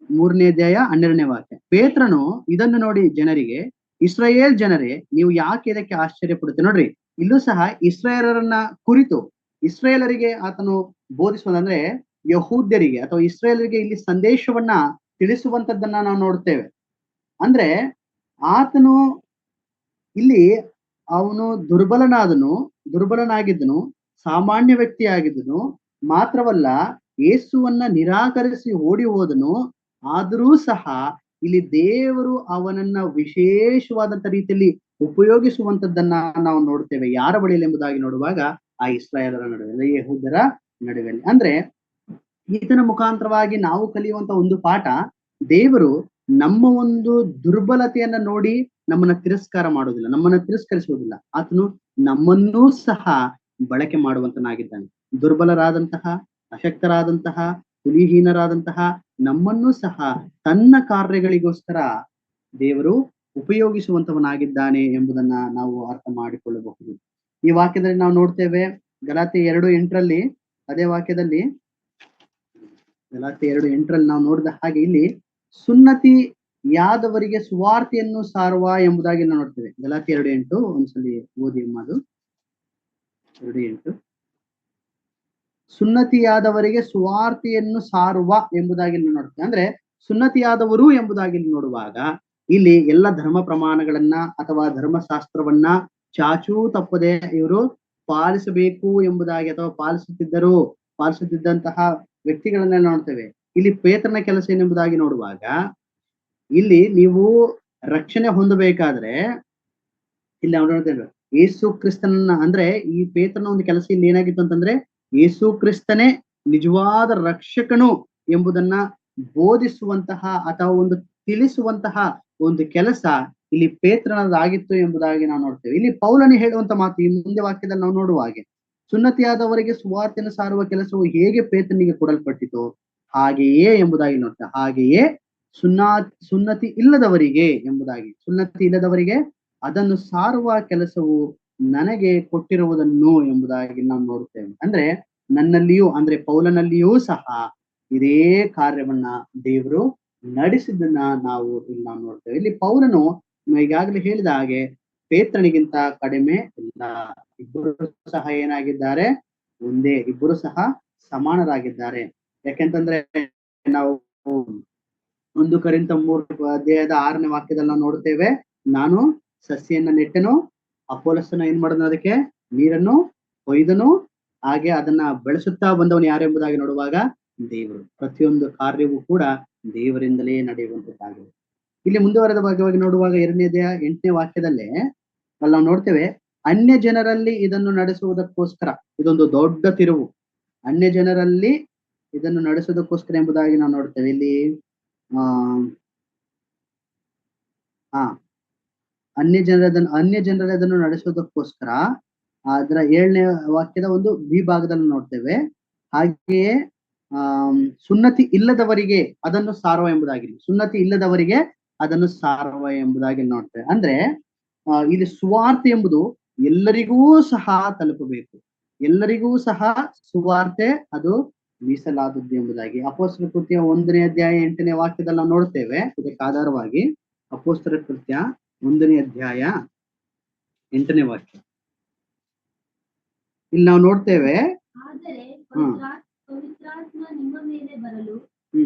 [SPEAKER 1] 3ನೇ ಅಧ್ಯಾಯ 12ನೇ ವಾಕ್ಯ. ಪೇತ್ರನು ಇದನ್ನು ನೋಡಿ ಜನರಿಗೆ, ಇಸ್ರಾಯೇಲ್ ಜನರೇ, ನೀವು ಯಾಕೆ ಇದಕ್ಕೆ ಆಶ್ಚರ್ಯ ಪಡುತ್ತೆ. ನೋಡ್ರಿ, ಇಲ್ಲೂ ಸಹ ಇಸ್ರಾಯೇಲರನ್ನ ಕುರಿತು ಇಸ್ರಾಯೇಲರಿಗೆ ಆತನು ಬೋಧಿಸುವುದಂದ್ರೆ ಯಹೂದ್ಯರಿಗೆ ಅಥವಾ ಇಸ್ರಾಯೇಲರಿಗೆ ಇಲ್ಲಿ ಸಂದೇಶವನ್ನ ತಿಳಿಸುವಂತದ್ದನ್ನ ನಾವು ನೋಡ್ತೇವೆ. ಅಂದ್ರೆ ಆತನು ಇಲ್ಲಿ ಅವನು ದುರ್ಬಲನಾಗಿದ್ದನು, ಸಾಮಾನ್ಯ ವ್ಯಕ್ತಿಯಾಗಿದ್ದನು. ಮಾತ್ರವಲ್ಲ ಯೇಸುವನ್ನ ನಿರಾಕರಿಸಿ ಓಡಿ ಹೋದನು. ಆದರೂ ಸಹ ಇಲ್ಲಿ ದೇವರು ಅವನನ್ನ ವಿಶೇಷವಾದಂತ ರೀತಿಯಲ್ಲಿ ಉಪಯೋಗಿಸುವಂತದ್ದನ್ನ ನಾವು ನೋಡ್ತೇವೆ. ಯಾರ ಬಳಿಯಲ್ಲಿ ಎಂಬುದಾಗಿ ನೋಡುವಾಗ ಆ ಇಸ್ರಾಯೇಲರ ನಡುವೆ, ಯೆಹೂದ್ಯರ ನಡುವೆ. ಅಂದ್ರೆ ಈತನ ಮುಖಾಂತರವಾಗಿ ನಾವು ಕಲಿಯುವಂತ ಒಂದು ಪಾಠ, ದೇವರು ನಮ್ಮ ಒಂದು ದುರ್ಬಲತೆಯನ್ನ ನೋಡಿ ನಮ್ಮನ್ನ ತಿರಸ್ಕರಿಸುವುದಿಲ್ಲ. ಆತನು ನಮ್ಮನ್ನೂ ಸಹ ಬಳಕೆ ಮಾಡುವಂತನಾಗಿದ್ದಾನೆ. ದುರ್ಬಲರಾದಂತಹ, ಅಶಕ್ತರಾದಂತಹ, ಹುಲಿಹೀನರಾದಂತಹ ನಮ್ಮನ್ನೂ ಸಹ ತನ್ನ ಕಾರ್ಯಗಳಿಗೋಸ್ಕರ ದೇವರು ಉಪಯೋಗಿಸುವಂತವನಾಗಿದ್ದಾನೆ ಎಂಬುದನ್ನ ನಾವು ಅರ್ಥ ಮಾಡಿಕೊಳ್ಳಬಹುದು. ಈ ವಾಕ್ಯದಲ್ಲಿ ನಾವು ನೋಡ್ತೇವೆ, ಗಲಾತ್ಯ 2:8 ಅದೇ ವಾಕ್ಯದಲ್ಲಿ, ಗಲಾತ್ಯ 2:8 ನಾವು ನೋಡಿದ ಹಾಗೆ ಇಲ್ಲಿ ಸುನ್ನತಿಯಾದವರಿಗೆ ಸುವಾರ್ತೆಯನ್ನು ಸಾರುವ ಎಂಬುದಾಗಿ ನಾವು ನೋಡ್ತೇವೆ. ಗಲಾತ್ಯ 2:8 ಒಂದ್ಸಲಿ ಓದಿ ಅದು. 2:8 ಸುನ್ನತಿಯಾದವರಿಗೆ ಸುವಾರ್ತೆಯನ್ನು ಸಾರುವ ಎಂಬುದಾಗಿ ನೋಡ್ತೇವೆ. ಅಂದ್ರೆ ಸುನ್ನತಿಯಾದವರು ಎಂಬುದಾಗಿ ನೋಡುವಾಗ ಇಲ್ಲಿ ಎಲ್ಲ ಧರ್ಮ ಪ್ರಮಾಣಗಳನ್ನ ಅಥವಾ ಧರ್ಮಶಾಸ್ತ್ರವನ್ನ ಚಾಚೂ ತಪ್ಪದೆ ಇವರು ಪಾಲಿಸಬೇಕು ಎಂಬುದಾಗಿ ಅಥವಾ ಪಾಲಿಸುತ್ತಿದ್ದಂತಹ ವ್ಯಕ್ತಿಗಳನ್ನ ನೋಡ್ತೇವೆ. ಇಲ್ಲಿ ಪೇತ್ರನ ಕೆಲಸ ಏನೆಂಬುದಾಗಿ ನೋಡುವಾಗ, ಇಲ್ಲಿ ನೀವು ರಕ್ಷಣೆ ಹೊಂದಬೇಕಾದ್ರೆ ಇಲ್ಲಿ ನಾವು ನೋಡ್ತೇವೆ ಯೇಸು ಕ್ರಿಸ್ತನನ್ನ, ಅಂದ್ರೆ ಈ ಪೇತ್ರನ ಒಂದು ಕೆಲಸ ಇಲ್ಲಿ ಏನಾಗಿತ್ತು ಅಂತಂದ್ರೆ, ಯೇಸು ಕ್ರಿಸ್ತನೇ ನಿಜವಾದ ರಕ್ಷಕನು ಎಂಬುದನ್ನ ಬೋಧಿಸುವಂತಹ ಅಥವಾ ಒಂದು ತಿಳಿಸುವಂತಹ ಒಂದು ಕೆಲಸ ಇಲ್ಲಿ ಪೇತ್ರನದಾಗಿತ್ತು ಎಂಬುದಾಗಿ ನಾವು ನೋಡ್ತೇವೆ. ಇಲ್ಲಿ ಪೌಲನು ಹೇಳುವಂತ ಮಾತು ಈ ಮುಂದೆ ವಾಕ್ಯದಲ್ಲಿ ನಾವು ನೋಡುವ ಹಾಗೆ, ಸುನ್ನತಿಯಾದವರಿಗೆ ಸುವಾರ್ತೆಯನ್ನು ಸಾರುವ ಕೆಲಸವು ಹೇಗೆ ಪೇತ್ರನಿಗೆ ಕೊಡಲ್ಪಟ್ಟಿತು ಹಾಗೆಯೇ ಎಂಬುದಾಗಿ ನೋಡ್ತೇವೆ. ಹಾಗೆಯೇ ಸುನ್ನತಿ ಇಲ್ಲದವರಿಗೆ ಎಂಬುದಾಗಿ, ಸುನ್ನತಿ ಇಲ್ಲದವರಿಗೆ ಅದನ್ನು ಸಾರುವ ಕೆಲಸವು ನನಗೆ ಕೊಟ್ಟಿರುವುದನ್ನು ಎಂಬುದಾಗಿ ನಾವು ನೋಡುತ್ತೇವೆ. ಅಂದ್ರೆ ನನ್ನಲ್ಲಿಯೂ, ಅಂದ್ರೆ ಪೌಲನಲ್ಲಿಯೂ ಸಹ ಇದೇ ಕಾರ್ಯವನ್ನ ದೇವರು ನಡೆಸಿದ್ದನ್ನ ನಾವು ಇಲ್ಲಿ ನಾವು ನೋಡ್ತೇವೆ. ಇಲ್ಲಿ ಪೌಲನು ಈಗಾಗಲೇ ಹೇಳಿದ ಹಾಗೆ ಪೇತ್ರನಿಗಿಂತ ಕಡಿಮೆ ಇಲ್ಲ, ಇಬ್ಬರು ಸಹ ಏನಾಗಿದ್ದಾರೆ, ಒಂದೇ, ಇಬ್ಬರು ಸಹ ಸಮಾನರಾಗಿದ್ದಾರೆ. ಯಾಕೆಂತಂದ್ರೆ ನಾವು 1 ಕೊರಿಂಥ 3 ವಾಕ್ಯದಲ್ಲಿ ನಾವು ನೋಡ್ತೇವೆ, ನಾನು ಸಸಿಯನ್ನ ನೆಟ್ಟನು, ಅಪೊಲೋಸನ ಏನ್ ಮಾಡಿದನು, ಅದಕ್ಕೆ ನೀರನ್ನು ಕೊಯ್ದನು, ಹಾಗೆ ಅದನ್ನ ಬೆಳೆಸುತ್ತಾ ಬಂದವನು ಯಾರು ಎಂಬುದಾಗಿ ನೋಡುವಾಗ ದೇವರು. ಪ್ರತಿಯೊಂದು ಕಾರ್ಯವೂ ಕೂಡ ದೇವರಿಂದಲೇ ನಡೆಯುವಂತದ್ದಾಗಿದೆ. ಇಲ್ಲಿ ಮುಂದುವರೆದ ಭಾಗವಾಗಿ ನೋಡುವಾಗ 2ನೇ ಅಧ್ಯಾಯ 8ನೇ ವಾಕ್ಯದಲ್ಲೇ ಅಲ್ಲಿ ನಾವು ನೋಡ್ತೇವೆ, ಅನ್ಯ ಜನರಲ್ಲಿ ಇದನ್ನು ನಡೆಸುವುದಕ್ಕೋಸ್ಕರ, ಇದೊಂದು ದೊಡ್ಡ ತಿರುವು, ಅನ್ಯ ಜನರಲ್ಲಿ ಇದನ್ನು ನಡೆಸುವುದಕ್ಕೋಸ್ಕರ ಎಂಬುದಾಗಿ ನಾವು ನೋಡ್ತೇವೆ. ಇಲ್ಲಿ ಅನ್ಯ ಜನರ ಅದನ್ನು ನಡೆಸುವುದಕ್ಕೋಸ್ಕರ ಅದರ 7ನೇ ವಾಕ್ಯದ ಒಂದು ವಿಭಾಗದಲ್ಲಿ ನೋಡ್ತೇವೆ. ಹಾಗೆಯೇ ಸುನ್ನತಿ ಇಲ್ಲದವರಿಗೆ ಅದನ್ನು ಸಾರುವ ಎಂಬುದಾಗಿ, ಸುನ್ನತಿ ಇಲ್ಲದವರಿಗೆ ಅದನ್ನು ಸಾರುವ ಎಂಬುದಾಗಿ ನೋಡ್ತೇವೆ. ಅಂದ್ರೆ ಇಲ್ಲಿ ಸುವಾರ್ತೆ ಎಂಬುದು ಎಲ್ಲರಿಗೂ ಸಹ ತಲುಪಬೇಕು, ಎಲ್ಲರಿಗೂ ಸಹ ಸುವಾರ್ತೆ ಅದು ಮೀಸಲಾದದ್ದು ಎಂಬುದಾಗಿ ಅಪೊಸ್ತಲರ ಕೃತ್ಯ 1ನೇ ಅಧ್ಯಾಯ 8ನೇ ವಾಕ್ಯದಲ್ಲಿ ನಾವು ನೋಡ್ತೇವೆ. ಇದಕ್ಕೆ ಆಧಾರವಾಗಿ ಅಪೊಸ್ತಲರ ಕೃತ್ಯ 1ನೇ ಅಧ್ಯಾಯ 8ನೇ ವಾಕ್ಯ ಇಲ್ಲಿ ನಾವು ನೋಡ್ತೇವೆ.
[SPEAKER 2] ಆದರೆ ಪವಿತ್ರಾತ್ಮ ನಿಮ್ಮ ಮೇಲೆ ಬರಲು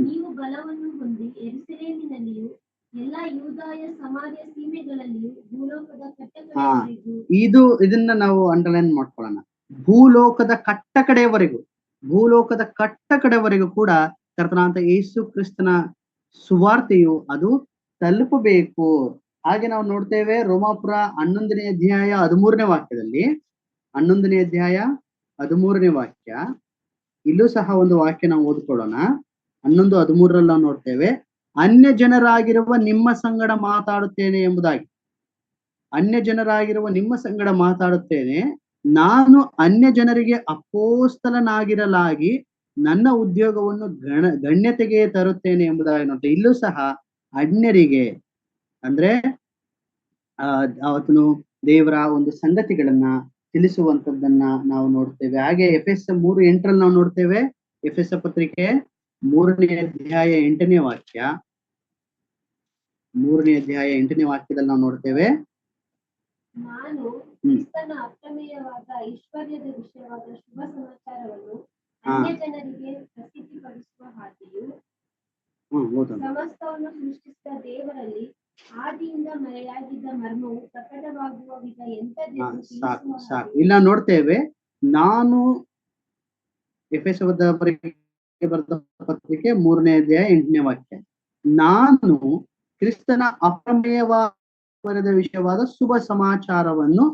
[SPEAKER 2] ನೀವು ಬಲವನ್ನು ಹೊಂದಿ ಯೆರೂಸಲೇಮಿನಲ್ಲಿಯೂ ಎಲ್ಲಾ ಯೂದಾಯ ಸಮಾರ್ಯ ಸೀಮೆಗಳಲ್ಲಿಯೂ ಭೂಲೋಕದ ಕಟ್ಟಕಡೆಯವರೆಗೂ,
[SPEAKER 1] ಇದನ್ನ ನಾವು ಅಂಡರ್ಲೈನ್ ಮಾಡ್ಕೊಳ್ಳೋಣ. ಭೂಲೋಕದ ಕಟ್ಟಕಡೆಯವರೆಗೂ, ಭೂಲೋಕದ ಕಟ್ಟಕಡೆವರೆಗೂ ಕೂಡ ಕರ್ತನಾದ ಯೇಸು ಕ್ರಿಸ್ತನ ಸುವಾರ್ತೆಯು ಅದು ತಲುಪಬೇಕು. ಹಾಗೆ ನಾವು ನೋಡ್ತೇವೆ ರೋಮಾಪುರ 11ನೇ ಅಧ್ಯಾಯ 13ನೇ ವಾಕ್ಯದಲ್ಲಿ, 11ನೇ ಅಧ್ಯಾಯ 13ನೇ ವಾಕ್ಯ, ಇಲ್ಲೂ ಸಹ ಒಂದು ವಾಕ್ಯ ನಾವು ಓದ್ಕೊಳ್ಳೋಣ. 11:13ರಲ್ಲಿ ನಾವು ನೋಡ್ತೇವೆ, ಅನ್ಯ ಜನರಾಗಿರುವ ನಿಮ್ಮ ಸಂಗಡ ಮಾತಾಡುತ್ತೇನೆ ಎಂಬುದಾಗಿ, ಅನ್ಯ ಜನರಾಗಿರುವ ನಿಮ್ಮ ಸಂಗಡ ಮಾತಾಡುತ್ತೇನೆ, ನಾನು ಅನ್ಯ ಜನರಿಗೆ ಅಪೊಸ್ತಲನಾಗಿರಲಾಗಿ ನನ್ನ ಉದ್ಯೋಗವನ್ನು ಗಣ್ಯತೆಗೆ ತರುತ್ತೇನೆ ಎಂಬುದಾಗಿ ನೋಡ್ತೇವೆ. ಇಲ್ಲೂ ಸಹ ಅನ್ಯರಿಗೆ ಅಂದ್ರೆ ಆತನು ದೇವರ ಒಂದು ಸಂಗತಿಗಳನ್ನ ತಿಳಿಸುವಂತದ್ದನ್ನ ನಾವು ನೋಡ್ತೇವೆ. ಹಾಗೆ ಎಫೆಸ 3:8ರಲ್ಲಿ ನಾವು ನೋಡ್ತೇವೆ, ಎಫೆಸ ಪತ್ರಿಕೆ 3ನೇ ಅಧ್ಯಾಯ 8ನೇ ವಾಕ್ಯ, 3ನೇ ಅಧ್ಯಾಯ 8ನೇ ವಾಕ್ಯದಲ್ಲಿ ನಾವು ನೋಡ್ತೇವೆ,
[SPEAKER 2] ನಾನು ಕ್ರಿಸ್ತನ ಅಪ್ರಮೇಯವಾದ ಐಶ್ವರ್ಯದ ವಿಷಯವಾದ ಶುಭ ಸಮಾಚಾರವನ್ನು ಅನ್ಯ ಜನರಿಗೆ ಪ್ರಸಿದ್ಧಿಪಡಿಸುವ ಹಾಗೆಯೂ ಸಮಸ್ತವನ್ನು ಸೃಷ್ಟಿಸಿದ ದೇವರಲ್ಲಿ ಆದಿಯಿಂದ ಮರೆಯಾಗಿದ್ದ ಮರ್ಮವು ಪ್ರಕಟವಾಗುವ ವಿಧ ಎಂತದೆಂದು
[SPEAKER 1] ಸಾಕು. ಇಲ್ಲ ನೋಡ್ತೇವೆ, ನಾನು ಎಫೆಸದ ಪತ್ರಿಕೆ 3ನೇ ಅಧ್ಯಾಯ 8ನೇ ವಾಕ್ಯ, ನಾನು ಕ್ರಿಸ್ತನ ಅಪ್ರಮೇಯವಾದ ವಿಷಯವಾದ ಶುಭ ಸಮಾಚಾರವನ್ನು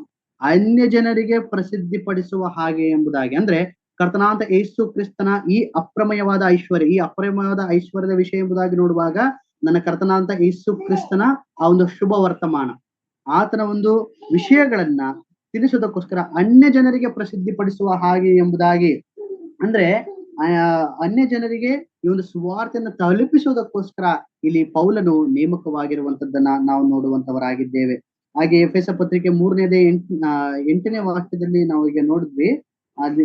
[SPEAKER 1] ಅನ್ಯ ಜನರಿಗೆ ಪ್ರಸಿದ್ಧಿಪಡಿಸುವ ಹಾಗೆ ಎಂಬುದಾಗಿ. ಅಂದ್ರೆ ಕರ್ತನಾದ ಯೇಸು ಕ್ರಿಸ್ತನ ಈ ಅಪ್ರಮೇಯವಾದ ಐಶ್ವರ್ಯ, ಈ ಅಪ್ರಮೇಯವಾದ ಐಶ್ವರ್ಯದ ವಿಷಯ ಎಂಬುದಾಗಿ ನೋಡುವಾಗ ನನ್ನ ಕರ್ತನಾದ ಯೇಸು ಕ್ರಿಸ್ತನ ಆ ಒಂದು ಶುಭ ವರ್ತಮಾನ, ಆತನ ಒಂದು ವಿಷಯಗಳನ್ನ ತಿಳಿಸೋದಕ್ಕೋಸ್ಕರ ಅನ್ಯ ಜನರಿಗೆ ಪ್ರಸಿದ್ಧಿಪಡಿಸುವ ಹಾಗೆ ಎಂಬುದಾಗಿ, ಅಂದ್ರೆ ಅನ್ಯ ಜನರಿಗೆ ಈ ಒಂದು ಸುವಾರ್ತೆಯನ್ನು ತಲುಪಿಸುವುದಕ್ಕೋಸ್ಕರ ಇಲ್ಲಿ ಪೌಲನು ನೇಮಕವಾಗಿರುವಂತದ್ದನ್ನ ನಾವು ನೋಡುವಂತವರಾಗಿದ್ದೇವೆ. ಹಾಗೆ ಎಫೆಸ ಪತ್ರಿಕೆ 3ನೇ ಅಧ್ಯಾಯ 8ನೇ ವಾಕ್ಯದಲ್ಲಿ ನಾವು ಈಗ ನೋಡಿದ್ವಿ,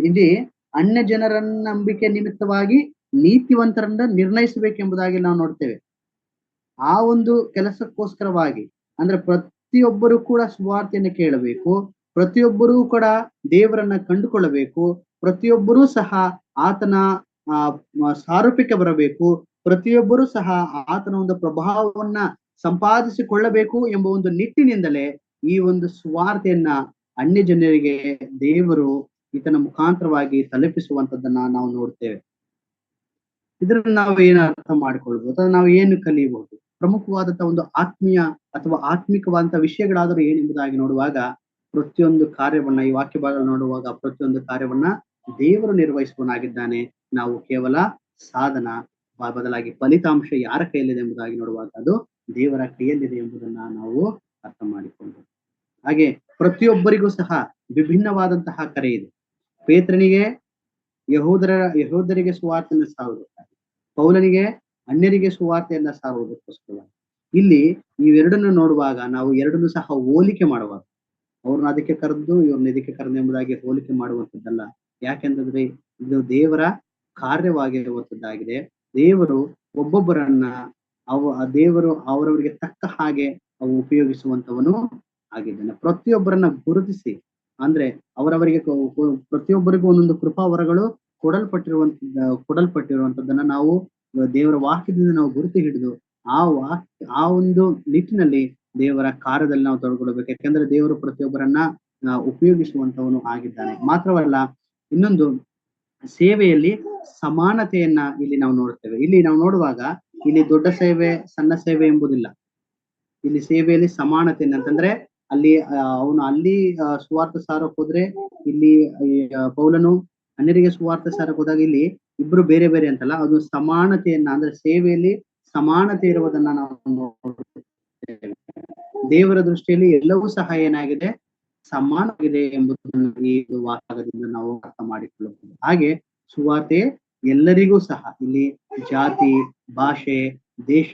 [SPEAKER 1] ಇಲ್ಲಿ ಅನ್ಯ ಜನರ ನಂಬಿಕೆ ನಿಮಿತ್ತವಾಗಿ ನೀತಿವಂತರನ್ನ ನಿರ್ಣಯಿಸಬೇಕೆಂಬುದಾಗಿ ನಾವು ನೋಡ್ತೇವೆ. ಆ ಒಂದು ಕೆಲಸಕ್ಕೋಸ್ಕರವಾಗಿ, ಅಂದ್ರೆ ಪ್ರತಿಯೊಬ್ಬರು ಕೂಡ ಸುವಾರ್ತೆಯನ್ನು ಕೇಳಬೇಕು, ಪ್ರತಿಯೊಬ್ಬರೂ ಕೂಡ ದೇವರನ್ನ ಕಂಡುಕೊಳ್ಳಬೇಕು, ಪ್ರತಿಯೊಬ್ಬರೂ ಸಹ ಆತನ ಸಾರೂಪ್ಯಕ್ಕೆ ಬರಬೇಕು, ಪ್ರತಿಯೊಬ್ಬರೂ ಸಹ ಆತನ ಒಂದು ಪ್ರಭಾವವನ್ನ ಸಂಪಾದಿಸಿಕೊಳ್ಳಬೇಕು ಎಂಬ ಒಂದು ನಿಟ್ಟಿನಿಂದಲೇ ಈ ಒಂದು ಸುವಾರ್ತೆಯನ್ನ ಅನ್ಯ ಜನರಿಗೆ ದೇವರು ಈತನ ಮುಖಾಂತರವಾಗಿ ತಲುಪಿಸುವಂತದ್ದನ್ನ ನಾವು ನೋಡ್ತೇವೆ. ಇದ್ರಲ್ಲಿ ನಾವು ಏನು ಅರ್ಥ ಮಾಡ್ಕೊಳ್ಬಹುದು ಅಥವಾ ನಾವು ಏನು ಕಲಿಯಬಹುದು? ಪ್ರಮುಖವಾದಂತಹ ಒಂದು ಆತ್ಮೀಯ ಅಥವಾ ಆತ್ಮಿಕವಾದಂತಹ ವಿಷಯಗಳಾದರೂ ಏನೆಂಬುದಾಗಿ ನೋಡುವಾಗ, ಪ್ರತಿಯೊಂದು ಕಾರ್ಯವನ್ನ ಈ ವಾಕ್ಯ ಭಾಗ ನೋಡುವಾಗ ಪ್ರತಿಯೊಂದು ಕಾರ್ಯವನ್ನ ದೇವರು ನಿರ್ವಹಿಸುವನಾಗಿದ್ದಾನೆ. ನಾವು ಕೇವಲ ಸಾಧನ, ಬದಲಾಗಿ ಫಲಿತಾಂಶ ಯಾರ ಕೈಯಲ್ಲಿದೆ ಎಂಬುದಾಗಿ ನೋಡುವಾಗ ಅದು ದೇವರ ಕೈಯಲ್ಲಿದೆ ಎಂಬುದನ್ನ ನಾವು ಅರ್ಥ ಮಾಡಿಕೊಂಡು, ಹಾಗೆ ಪ್ರತಿಯೊಬ್ಬರಿಗೂ ಸಹ ವಿಭಿನ್ನವಾದಂತಹ ಕರೆ ಇದೆ. ಪೇತ್ರನಿಗೆ ಯಹೂದರಿಗೆ ಸುವಾರ್ತೆಯನ್ನು ಸಾರುವುದಕ್ಕಾಗಿ, ಪೌಲನಿಗೆ ಅನ್ಯರಿಗೆ ಸುವಾರ್ತೆಯನ್ನ ಸಾರುವುದಕ್ಕೋಸ್ಕರವಾಗಿ. ಇಲ್ಲಿ ಇವೆರಡನ್ನು ನೋಡುವಾಗ ನಾವು ಎರಡನ್ನೂ ಸಹ ಹೋಲಿಕೆ ಮಾಡುವಾಗ, ಅವ್ರನ್ನ ಅದಕ್ಕೆ ಕರೆದು ಇವ್ರನ್ನ ಇದಕ್ಕೆ ಕರೆದು ಎಂಬುದಾಗಿ ಹೋಲಿಕೆ ಮಾಡುವಂಥದ್ದಲ್ಲ. ಯಾಕೆಂತಂದ್ರೆ ಇದು ದೇವರ ಕಾರ್ಯವಾಗಿರುವಂಥದ್ದಾಗಿದೆ. ದೇವರು ಒಬ್ಬೊಬ್ಬರನ್ನ ದೇವರು ಅವರವರಿಗೆ ತಕ್ಕ ಹಾಗೆ ಉಪಯೋಗಿಸುವಂತವನು ಆಗಿದ್ದಾನೆ. ಪ್ರತಿಯೊಬ್ಬರನ್ನ ಗುರುತಿಸಿ, ಅಂದ್ರೆ ಅವರವರಿಗೆ ಪ್ರತಿಯೊಬ್ಬರಿಗೂ ಒಂದೊಂದು ಕೃಪಾವರಗಳು ಕೊಡಲ್ಪಟ್ಟಿರುವಂತದ್ದನ್ನ ನಾವು ದೇವರ ವಾಕ್ಯದಿಂದ ನಾವು ಗುರುತು ಹಿಡಿದು ಆ ಒಂದು ನಿಟ್ಟಿನಲ್ಲಿ ದೇವರ ಕಾರ್ಯದಲ್ಲಿ ನಾವು ತೊಡಗೊಳ್ಬೇಕು. ಯಾಕಂದ್ರೆ ದೇವರು ಪ್ರತಿಯೊಬ್ಬರನ್ನ ಉಪಯೋಗಿಸುವಂತವನು ಆಗಿದ್ದಾನೆ. ಮಾತ್ರವಲ್ಲ, ಇನ್ನೊಂದು ಸೇವೆಯಲ್ಲಿ ಸಮಾನತೆಯನ್ನ ಇಲ್ಲಿ ನಾವು ನೋಡ್ತೇವೆ. ಇಲ್ಲಿ ನಾವು ನೋಡುವಾಗ ಇಲ್ಲಿ ದೊಡ್ಡ ಸೇವೆ ಸಣ್ಣ ಸೇವೆ ಎಂಬುದಿಲ್ಲ. ಇಲ್ಲಿ ಸೇವೆಯಲ್ಲಿ ಸಮಾನತೆಯನ್ನ ಅಂತಂದ್ರೆ ಅಲ್ಲಿ ಅವನು ಅಲ್ಲಿ ಸುವಾರ್ಥ ಸಾರಕ್ ಹೋದ್ರೆ, ಇಲ್ಲಿ ಪೌಲನು ಅನ್ಯರಿಗೆ ಸುವಾರ್ಥ ಸಾರಕ್ ಹೋದಾಗ ಇಲ್ಲಿ ಇಬ್ರು ಬೇರೆ ಬೇರೆ ಅಂತಲ್ಲ, ಅದು ಸಮಾನತೆಯನ್ನ ಅಂದ್ರೆ ಸೇವೆಯಲ್ಲಿ ಸಮಾನತೆ ಇರುವುದನ್ನ ನಾವು ನೋಡ್ತೇವೆ. ದೇವರ ದೃಷ್ಟಿಯಲ್ಲಿ ಎಲ್ಲವೂ ಸಹ ಏನಾಗಿದೆ, ಸಮಾನವಾಗಿದೆ ಎಂಬುದನ್ನು ಈ ವಾಕ್ಯದಿಂದ ನಾವು ಅರ್ಥ ಮಾಡಿಕೊಳ್ಳಬಹುದು. ಹಾಗೆ ಸುವಾರ್ತೆ ಎಲ್ಲರಿಗೂ ಸಹ, ಇಲ್ಲಿ ಜಾತಿ, ಭಾಷೆ, ದೇಶ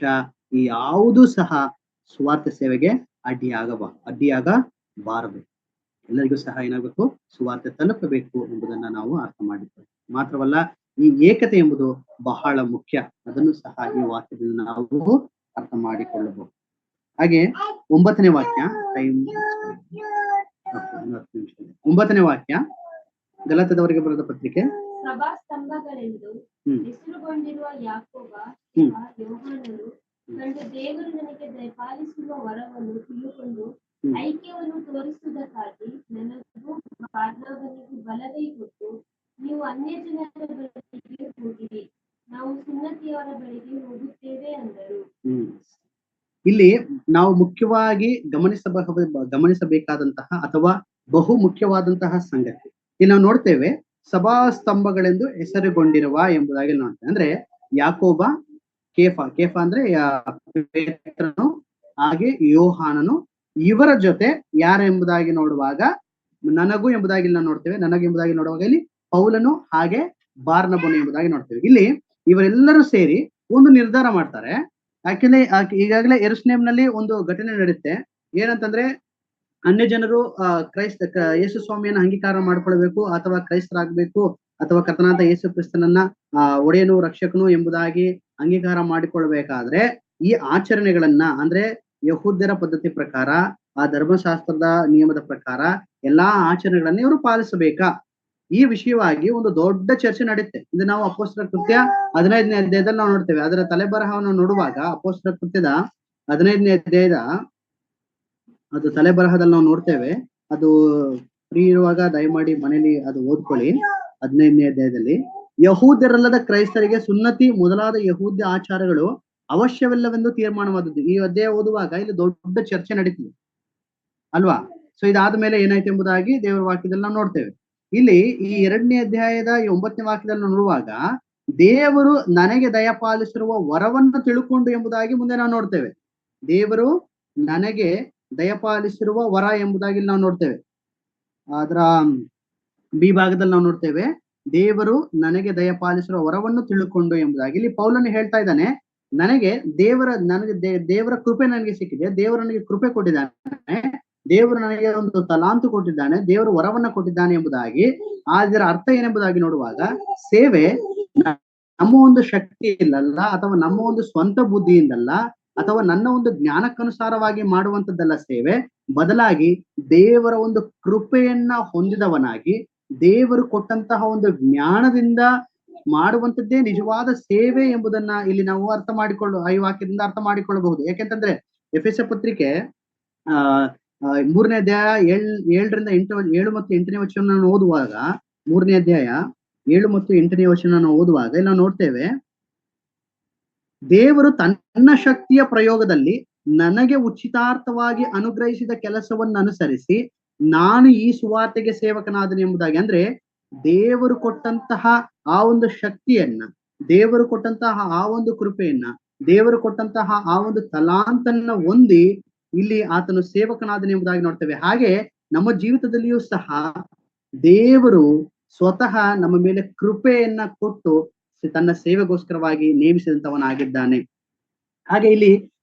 [SPEAKER 1] ಈ ಯಾವುದೂ ಸಹ ಸುವಾರ್ತೆ ಸೇವೆಗೆ ಅಡ್ಡಿಯಾಗಬಾರದು. ಎಲ್ಲರಿಗೂ ಸಹ ಏನಾಗಬೇಕು, ಸುವಾರ್ತೆ ತಲುಪಬೇಕು ಎಂಬುದನ್ನ ನಾವು ಅರ್ಥ ಮಾಡಿಕೊಳ್ಳಬೇಕು. ಮಾತ್ರವಲ್ಲ, ಈ ಏಕತೆ ಎಂಬುದು ಬಹಳ ಮುಖ್ಯ. ಅದನ್ನು ಸಹ ಈ ವಾಕ್ಯದಿಂದ ನಾವು ಅರ್ಥ ಮಾಡಿಕೊಳ್ಳಬಹುದು. ಹಾಗೆ 9ನೇ ವಾಕ್ಯ, 9ನೇ ವಾಕ್ಯ, ಗಲಾತ್ಯದವರಿಗೆ ಬರೆದ ಪತ್ರಿಕೆ.
[SPEAKER 2] ಸಭಾಸ್ತಂಭಗಳೆಂದು ಹೆಸರುಗೊಂಡಿರುವ ಯಾಕೋಬ, ಯೋಹಾನನು ಕಂಡು ದೇವರು ನನಗೆ ದಯಪಾಲಿಸುವ ವರವನ್ನು ತಿಳಿದುಕೊಂಡು ಐಕ್ಯವನ್ನು ತೋರಿಸುವುದಕ್ಕಾಗಿ ನನಗೂ ಬಾರ್ನಬನಿಗೂ ಬಲಗೈ ಕೊಟ್ಟು, ನೀವು ಅನ್ಯಜನರ ಬಳಿಗೆ ಹೋಗಿರಿ, ನಾವು ಸುನ್ನತಿಯವರ ಬಳಿಗೆ ಹೋಗುತ್ತೇವೆ ಅಂದರು.
[SPEAKER 1] ಇಲ್ಲಿ ನಾವು ಮುಖ್ಯವಾಗಿ ಗಮನಿಸಬೇಕಾದಂತಹ ಅಥವಾ ಬಹು ಮುಖ್ಯವಾದಂತಹ ಸಂಗತಿ ಇಲ್ಲಿ ನಾವು ನೋಡ್ತೇವೆ. ಸಭಾಸ್ತಂಭಗಳೆಂದು ಹೆಸರುಗೊಂಡಿರುವ ಎಂಬುದಾಗಿ ನೋಡ್ತೇವೆ. ಅಂದ್ರೆ ಯಾಕೋಬ, ಕೇಫ ಅಂದ್ರೆ ಪೇತ್ರನು, ಹಾಗೆ ಯೋಹಾನನು, ಇವರ ಜೊತೆ ಯಾರು ಎಂಬುದಾಗಿ ನೋಡುವಾಗ ನನಗೂ ಎಂಬುದಾಗಿ ನಾವು ನೋಡ್ತೇವೆ. ನನಗೂ ಎಂಬುದಾಗಿ ನೋಡುವಾಗ ಇಲ್ಲಿ ಪೌಲನು ಹಾಗೆ ಬಾರ್ನಬನು ಎಂಬುದಾಗಿ ನೋಡ್ತೇವೆ. ಇಲ್ಲಿ ಇವರೆಲ್ಲರೂ ಸೇರಿ ಒಂದು ನಿರ್ಧಾರ ಮಾಡ್ತಾರೆ. ಯಾಕೆಂದ್ರೆ ಈಗಾಗಲೇ ಯೆರೂಸಲೇಮಿನಲ್ಲಿ ಒಂದು ಘಟನೆ ನಡೆಯುತ್ತೆ. ಏನಂತಂದ್ರೆ, ಅನ್ಯ ಜನರು ಯೇಸು ಸ್ವಾಮಿಯನ್ನ ಅಂಗೀಕಾರ ಮಾಡ್ಕೊಳ್ಬೇಕು ಅಥವಾ ಕ್ರೈಸ್ತರಾಗಬೇಕು ಅಥವಾ ಕರ್ತನಾದ ಯೇಸು ಕ್ರಿಸ್ತನನ್ನ ಒಡೆಯನು ರಕ್ಷಕನು ಎಂಬುದಾಗಿ ಅಂಗೀಕಾರ ಮಾಡಿಕೊಳ್ಬೇಕಾದ್ರೆ ಈ ಆಚರಣೆಗಳನ್ನ, ಅಂದ್ರೆ ಯಹೂದ್ಯರ ಪದ್ಧತಿ ಪ್ರಕಾರ, ಆ ಧರ್ಮಶಾಸ್ತ್ರದ ನಿಯಮದ ಪ್ರಕಾರ ಎಲ್ಲಾ ಆಚರಣೆಗಳನ್ನ ಇವರು ಪಾಲಿಸಬೇಕಾ, ಈ ವಿಷಯವಾಗಿ ಒಂದು ದೊಡ್ಡ ಚರ್ಚೆ ನಡೆಯುತ್ತೆ. ಇದು ನಾವು ಅಪೊಸ್ತಲರ ಕೃತ್ಯ 15ನೇ ಅಧ್ಯಾಯದಲ್ಲಿ ನಾವು ನೋಡ್ತೇವೆ. ಅದರ ತಲೆಬರಹವನ್ನು ನೋಡುವಾಗ ಅಪೊಸ್ತಲರ ಕೃತ್ಯದ 15ನೇ ಅಧ್ಯಾಯದ ಅದು ತಲೆಬರಹದಲ್ಲಿ ನಾವು ನೋಡ್ತೇವೆ. ಅದು ಫ್ರೀ ಇರುವಾಗ ದಯಮಾಡಿ ಮನೇಲಿ ಅದು ಓದ್ಕೊಳ್ಳಿ. 15ನೇ ಅಧ್ಯಾಯದಲ್ಲಿ ಯಹೂದ್ಯರಲ್ಲದ ಕ್ರೈಸ್ತರಿಗೆ ಸುನ್ನತಿ ಮೊದಲಾದ ಯಹೂದ್ಯ ಆಚಾರಗಳು ಅವಶ್ಯವಿಲ್ಲವೆಂದು ತೀರ್ಮಾನವಾದದ್ದು. ಈ ಅಧ್ಯಾಯ ಓದುವಾಗ ಇಲ್ಲಿ ದೊಡ್ಡ ಚರ್ಚೆ ನಡೀತದೆ ಅಲ್ವಾ? ಸೊ ಇದಾದ ಮೇಲೆ ಏನಾಯ್ತು ಎಂಬುದಾಗಿ ದೇವರ ವಾಕ್ಯದಲ್ಲಿ ನಾವು ನೋಡ್ತೇವೆ. ಇಲ್ಲಿ ಈ 2ನೇ ಅಧ್ಯಾಯದ 9ನೇ ವಾಕ್ಯದಲ್ಲಿ ನೋಡುವಾಗ ದೇವರು ನನಗೆ ದಯಪಾಲಿಸಿರುವ ವರವನ್ನು ತಿಳ್ಕೊಂಡು ಎಂಬುದಾಗಿ ಮುಂದೆ ನಾವು ನೋಡ್ತೇವೆ. ದೇವರು ನನಗೆ ದಯಪಾಲಿಸಿರುವ ವರ ಎಂಬುದಾಗಿ ನಾವು ನೋಡ್ತೇವೆ. ಅದರ ಬಿ ಭಾಗದಲ್ಲಿ ನಾವು ನೋಡ್ತೇವೆ, ದೇವರು ನನಗೆ ದಯಪಾಲಿಸಿರುವ ವರವನ್ನು ತಿಳ್ಕೊಂಡು ಎಂಬುದಾಗಿ. ಇಲ್ಲಿ ಪೌಲನು ಹೇಳ್ತಾ ಇದ್ದಾನೆ, ನನಗೆ ದೇವರ ಕೃಪೆ ನನಗೆ ಸಿಕ್ಕಿದೆ, ದೇವರು ನನಗೆ ಕೃಪೆ ಕೊಟ್ಟಿದ್ದಾನೆ, ದೇವರು ನನಗೆ ಒಂದು ತಲಾಂತು ಕೊಟ್ಟಿದ್ದಾನೆ, ದೇವರು ವರವನ್ನ ಕೊಟ್ಟಿದ್ದಾನೆ ಎಂಬುದಾಗಿ. ಅದರ ಅರ್ಥ ಏನೆಂಬುದಾಗಿ ನೋಡುವಾಗ, ಸೇವೆ ನಮ್ಮ ಒಂದು ಶಕ್ತಿ ಇಲ್ಲಲ್ಲ, ಅಥವಾ ನಮ್ಮ ಒಂದು ಸ್ವಂತ ಬುದ್ಧಿಯಿಂದಲ್ಲ, ಅಥವಾ ನನ್ನ ಒಂದು ಜ್ಞಾನಕ್ಕನುಸಾರವಾಗಿ ಮಾಡುವಂತದ್ದಲ್ಲ ಸೇವೆ. ಬದಲಾಗಿ ದೇವರ ಒಂದು ಕೃಪೆಯನ್ನ ಹೊಂದಿದವನಾಗಿ ದೇವರು ಕೊಟ್ಟಂತಹ ಒಂದು ಜ್ಞಾನದಿಂದ ಮಾಡುವಂತದ್ದೇ ನಿಜವಾದ ಸೇವೆ ಎಂಬುದನ್ನ ಇಲ್ಲಿ ನಾವು ಈ ವಾಕ್ಯದಿಂದ ಅರ್ಥ ಮಾಡಿಕೊಳ್ಳಬಹುದು. ಯಾಕೆಂತಂದ್ರೆ ಎಫೆಸ ಪತ್ರಿಕೆ 3ನೇ ಅಧ್ಯಾಯ 7 ಮತ್ತು 8ನೇ ವಚನ ಓದುವಾಗ, 3ನೇ ಅಧ್ಯಾಯ 7 ಮತ್ತು 8ನೇ ವಚನ ಓದುವಾಗ ಇಲ್ಲಿ ನಾವು ನೋಡ್ತೇವೆ, ದೇವರು ತನ್ನ ಶಕ್ತಿಯ ಪ್ರಯೋಗದಲ್ಲಿ ನನಗೆ ಉಚಿತಾರ್ಥವಾಗಿ ಅನುಗ್ರಹಿಸಿದ ಕೆಲಸವನ್ನು ಅನುಸರಿಸಿ ನಾನು ಈ ಸುವಾರ್ತೆಗೆ ಸೇವಕನಾದನು ಎಂಬುದಾಗಿ. ಅಂದ್ರೆ ದೇವರು ಕೊಟ್ಟಂತಹ ಆ ಒಂದು ಶಕ್ತಿಯನ್ನ, ದೇವರು ಕೊಟ್ಟಂತಹ ಆ ಒಂದು ಕೃಪೆಯನ್ನ, ದೇವರು ಕೊಟ್ಟಂತಹ ಆ ಒಂದು ತಲಾಂತನ್ನ ಹೊಂದಿ ಇಲ್ಲಿ ಆತನು ಸೇವಕನಾದನು ಎಂಬುದಾಗಿ ನೋಡ್ತೇವೆ. ಹಾಗೆ ನಮ್ಮ ಜೀವಿತದಲ್ಲಿಯೂ ಸಹ ದೇವರು ಸ್ವತಃ ನಮ್ಮ ಮೇಲೆ ಕೃಪೆಯನ್ನ ಕೊಟ್ಟು ತನ್ನ ಸೇವೆಗೋಸ್ಕರವಾಗಿ ನೇಮಿಸಿದಂತವನಾಗಿದ್ದಾನೆ. ಹಾಗೆ ಇಲ್ಲಿ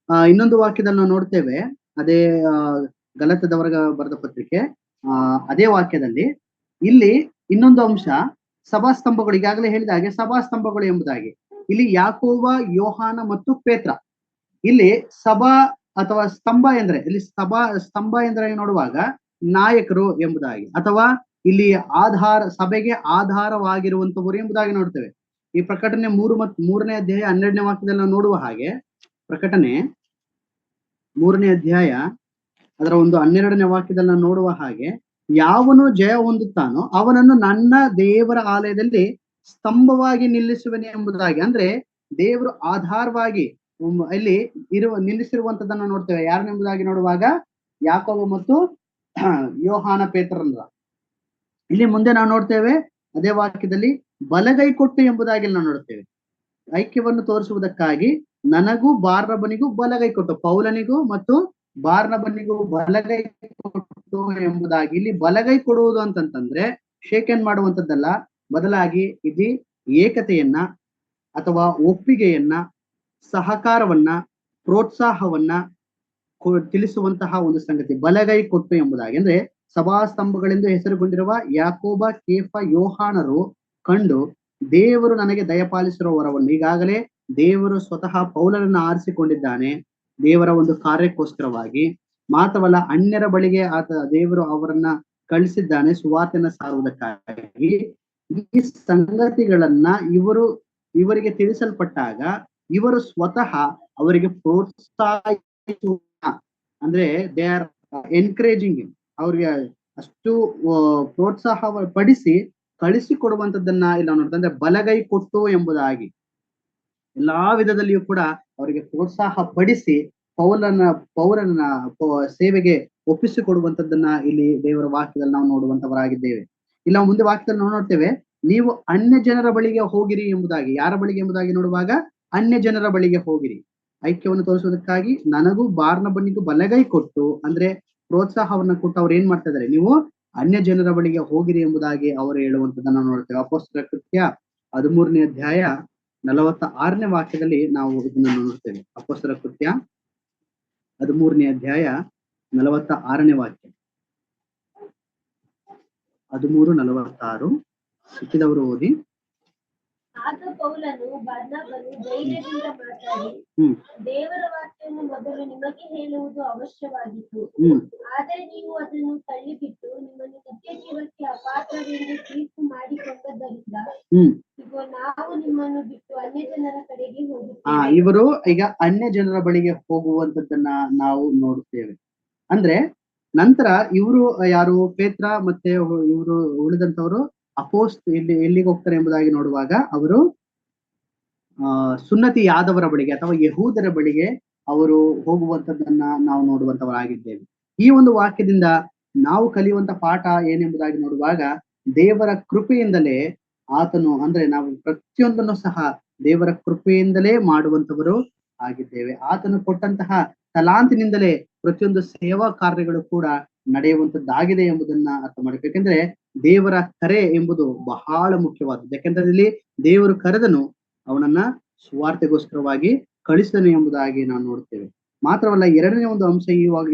[SPEAKER 1] ಇನ್ನೊಂದು ವಾಕ್ಯದಲ್ಲಿ ನಾವು ನೋಡ್ತೇವೆ, ಅದೇ ಗಲಾತ್ಯದವರಿಗೆ ಬರೆದ ಪತ್ರಿಕೆ ಅದೇ ವಾಕ್ಯದಲ್ಲಿ ಇಲ್ಲಿ ಇನ್ನೊಂದು ಅಂಶ, ಸಭಾಸ್ತಂಭಗಳು. ಈಗಾಗಲೇ ಹೇಳಿದ ಹಾಗೆ ಸಭಾಸ್ತಂಭಗಳು ಎಂಬುದಾಗಿ ಇಲ್ಲಿ ಯಾಕೋಬ, ಯೋಹಾನ ಮತ್ತು ಪೇತ್ರ. ಇಲ್ಲಿ ಸಭಾ ಅಥವಾ ಸ್ತಂಭ ಎಂದ್ರೆ, ಇಲ್ಲಿ ಸ್ತಂಭ ಎಂದ್ರೆ ನೋಡುವಾಗ ನಾಯಕರು ಎಂಬುದಾಗಿ, ಅಥವಾ ಇಲ್ಲಿ ಸಭೆಗೆ ಆಧಾರವಾಗಿರುವಂತವರು ಎಂಬುದಾಗಿ ನೋಡ್ತೇವೆ. ಈ ಪ್ರಕಟಣೆ 3 ಅಧ್ಯಾಯ 12ನೇ ವಾಕ್ಯದಲ್ಲಿ ನಾವು ನೋಡುವ ಹಾಗೆ, ಪ್ರಕಟಣೆ 3ನೇ ಅಧ್ಯಾಯ ಅದರ 12ನೇ ವಾಕ್ಯದಲ್ಲಿ ನಾವು ನೋಡುವ ಹಾಗೆ, ಯಾವನು ಜಯ ಹೊಂದುತ್ತಾನೋ ಅವನನ್ನು ನನ್ನ ದೇವರ ಆಲಯದಲ್ಲಿ ಸ್ತಂಭವಾಗಿ ನಿಲ್ಲಿಸುವನೆ ಎಂಬುದಾಗಿ. ಅಂದ್ರೆ ದೇವರು ಆಧಾರವಾಗಿ ಇಲ್ಲಿ ನಿಲ್ಲಿಸಿರುವಂತದನ್ನು ನೋಡ್ತೇವೆ. ಯಾರನ್ನೆಂಬುದಾಗಿ ನೋಡುವಾಗ ಯಾಕೋಬ ಮತ್ತು ಯೋಹಾನ, ಪೇತ್ರರನ್ನ. ಇಲ್ಲಿ ಮುಂದೆ ನಾವು ನೋಡ್ತೇವೆ ಅದೇ ವಾಕ್ಯದಲ್ಲಿ ಬಲಗೈ ಕೊಟ್ಟು ಎಂಬುದಾಗಿ ನಾವು ನೋಡ್ತೇವೆ. ಐಕ್ಯವನ್ನು ತೋರಿಸುವುದಕ್ಕಾಗಿ ನನಗೂ ಬಾರ್ನಬನಿಗೂ ಬಲಗೈ ಕೊಟ್ಟು, ಪೌಲನಿಗೂ ಮತ್ತು ಬಾರ್ನಬನಿಗೂ ಬಲಗೈ ಕೊಟ್ಟು ಎಂಬುದಾಗಿ. ಇಲ್ಲಿ ಬಲಗೈ ಕೊಡುವುದು ಅಂತಂತಂದ್ರೆ ಶೇಕ್ ಹ್ಯಾಂಡ್ ಮಾಡುವಂತದ್ದಲ್ಲ, ಬದಲಾಗಿ ಇಲ್ಲಿ ಏಕತೆಯನ್ನ ಅಥವಾ ಒಪ್ಪಿಗೆಯನ್ನ, ಸಹಕಾರವನ್ನ, ಪ್ರೋತ್ಸಾಹವನ್ನ ತಿಳಿಸುವಂತಹ ಒಂದು ಸಂಗತಿ ಬಲಗೈ ಕೊಟ್ಟು ಎಂಬುದಾಗಿ. ಅಂದ್ರೆ ಸಭಾಸ್ತಂಭಗಳೆಂದು ಹೆಸರುಗೊಂಡಿರುವ ಯಾಕೋಬ, ಕೇಫ, ಯೋಹಾನರು ಕಂಡು ದೇವರು ನನಗೆ ದಯಪಾಲಿಸಿರುವ ವರವನ್ನು, ಈಗಾಗಲೇ ದೇವರು ಸ್ವತಃ ಪೌಲನನ್ನು ಆರಿಸಿಕೊಂಡಿದ್ದಾನೆ ದೇವರ ಒಂದು ಕಾರ್ಯಕ್ಕೋಸ್ಕರವಾಗಿ. ಮಾತ್ರವಲ್ಲ, ಅನ್ಯರ ಬಳಿಗೆ ದೇವರು ಅವರನ್ನ ಕಳಿಸಿದ್ದಾನೆ ಸುವಾರ್ತೆಯನ್ನು ಸಾರುವುದಕ್ಕಾಗಿ. ಈ ಸಂಗತಿಗಳನ್ನ ಇವರಿಗೆ ತಿಳಿಸಲ್ಪಟ್ಟಾಗ ಇವರು ಸ್ವತಃ ಅವರಿಗೆ ಪ್ರೋತ್ಸಾಹಿಸುವ, ಅಂದ್ರೆ ದೇ ಆರ್ ಎನ್ಕರೇಜಿಂಗ್, ಅವ್ರಿಗೆ ಅಷ್ಟು ಪ್ರೋತ್ಸಾಹ ಪಡಿಸಿ ಕಳಿಸಿಕೊಡುವಂತದ್ದನ್ನ ಇಲ್ಲ ನೋಡ್ತಾ. ಅಂದ್ರೆ ಬಲಗೈ ಕೊಟ್ಟು ಎಂಬುದಾಗಿ ಎಲ್ಲಾ ವಿಧದಲ್ಲಿಯೂ ಕೂಡ ಅವರಿಗೆ ಪ್ರೋತ್ಸಾಹ ಪಡಿಸಿ ಪೌರನ ಸೇವೆಗೆ ಒಪ್ಪಿಸಿಕೊಡುವಂತದ್ದನ್ನ ಇಲ್ಲಿ ದೇವರ ವಾಕ್ಯದಲ್ಲಿ ನಾವು ನೋಡುವಂತವರಾಗಿದ್ದೇವೆ. ಇಲ್ಲ ಮುಂದೆ ವಾಕ್ಯದಲ್ಲಿ ನಾವು ನೋಡ್ತೇವೆ, ನೀವು ಅನ್ಯ ಜನರ ಬಳಿಗೆ ಹೋಗಿರಿ ಎಂಬುದಾಗಿ. ಯಾರ ಬಳಿಗೆ ಎಂಬುದಾಗಿ ನೋಡುವಾಗ ಅನ್ಯ ಜನರ ಬಳಿಗೆ ಹೋಗಿರಿ. ಐಕ್ಯವನ್ನು ತೋರಿಸುವುದಕ್ಕಾಗಿ ನನಗೂ ಬಾರ್ನಬನಿಗೂ ಬಲಗೈ ಕೊಟ್ಟು, ಅಂದ್ರೆ ಪ್ರೋತ್ಸಾಹವನ್ನ ಕೊಟ್ಟು ಅವ್ರು ಏನ್ ಮಾಡ್ತಾ ಇದಾರೆ, ನೀವು ಅನ್ಯ ಜನರ ಬಳಿಗೆ ಹೋಗಿರಿ ಎಂಬುದಾಗಿ ಅವರು ಹೇಳುವಂತದನ್ನ ನೋಡ್ತೇವೆ. ಅಪೊಸ್ತಲರ ಕೃತ್ಯ 13ನೇ ಅಧ್ಯಾಯ 46ನೇ ವಾಕ್ಯದಲ್ಲಿ ನಾವು ಇದನ್ನ ನೋಡ್ತೇವೆ. ಅಪೊಸ್ತಲರ ಕೃತ್ಯ 13ನೇ ಅಧ್ಯಾಯ 46ನೇ ವಾಕ್ಯ, 13:46. ಸಿಕ್ಕಿದವರು ಓದಿ.
[SPEAKER 2] ಆಗ ಪೌಲನು ಬಾರ್ನಬನು ಧೈರ್ಯದಿಂದ ಮಾತಾಡಿ, ದೇವರ ವಾಕ್ಯವನ್ನು ಮೊದಲು ನಿಮಗೆ ಹೇಳುವುದು ಅವಶ್ಯವಾಗಿತ್ತು, ಆದರೆ ನೀವು ಅದನ್ನು ತಳ್ಳಿಬಿಟ್ಟು ನಿಮ್ಮನ್ನು ನಿತ್ಯ ಜೀವಕ್ಕೆ ಅಪಾತ್ರವೆಂದು ತೀರ್ಪು ಮಾಡಿಕೊಂಡದ್ದರಿಂದ ಈಗ ನಾವು ನಿಮ್ಮನ್ನು ಬಿಟ್ಟು ಅನ್ಯ ಜನರ ಕಡೆಗೆ ಹೋಗುತ್ತೇವೆ.
[SPEAKER 1] ಇವರು ಈಗ ಅನ್ಯ ಜನರ ಬಳಿಗೆ ಹೋಗುವಂತದ್ದನ್ನ ನಾವು ನೋಡುತ್ತೇವೆ. ಅಂದ್ರೆ ನಂತರ ಇವರು ಯಾರು, ಪೇತ್ರ ಮತ್ತೆ ಇವರು ಉಳಿದಂತವರು ಎಲ್ಲಿಗೆ ಹೋಗ್ತಾರೆ ಎಂಬುದಾಗಿ ನೋಡುವಾಗ ಅವರು ಸುನ್ನತಿಯಾದವರ ಬಳಿಗೆ ಅಥವಾ ಯಹೂದರ ಬಳಿಗೆ ಅವರು ಹೋಗುವಂತದ್ದನ್ನ ನಾವು ನೋಡುವಂತವರಾಗಿದ್ದೇವೆ. ಈ ಒಂದು ವಾಕ್ಯದಿಂದ ನಾವು ಕಲಿಯುವಂತ ಪಾಠ ಏನೆಂಬುದಾಗಿ ನೋಡುವಾಗ, ದೇವರ ಕೃಪೆಯಿಂದಲೇ ಆತನು, ಅಂದ್ರೆ ನಾವು ಪ್ರತಿಯೊಂದನ್ನು ಸಹ ದೇವರ ಕೃಪೆಯಿಂದಲೇ ಮಾಡುವಂತವರು ಆಗಿದ್ದೇವೆ. ಆತನು ಕೊಟ್ಟಂತಹ ತಲಾಂತಿನಿಂದಲೇ ಪ್ರತಿಯೊಂದು ಸೇವಾ ಕಾರ್ಯಗಳು ಕೂಡ ನಡೆಯುವಂತದ್ದಾಗಿದೆ ಎಂಬುದನ್ನ ಅರ್ಥ ಮಾಡಬೇಕು. ಯಾಕೆಂದ್ರೆ ದೇವರ ಕರೆ ಎಂಬುದು ಬಹಳ ಮುಖ್ಯವಾದದ್ದು. ಯಾಕೆಂದ್ರೆ ಇಲ್ಲಿ ದೇವರು ಕರೆದನು, ಅವನನ್ನ ಸುವಾರ್ತೆಗೋಸ್ಕರವಾಗಿ ಕಳಿಸಿದನು ಎಂಬುದಾಗಿ ನಾವು ನೋಡ್ತೇವೆ. ಮಾತ್ರವಲ್ಲ, ಎರಡನೇ ಒಂದು ಅಂಶ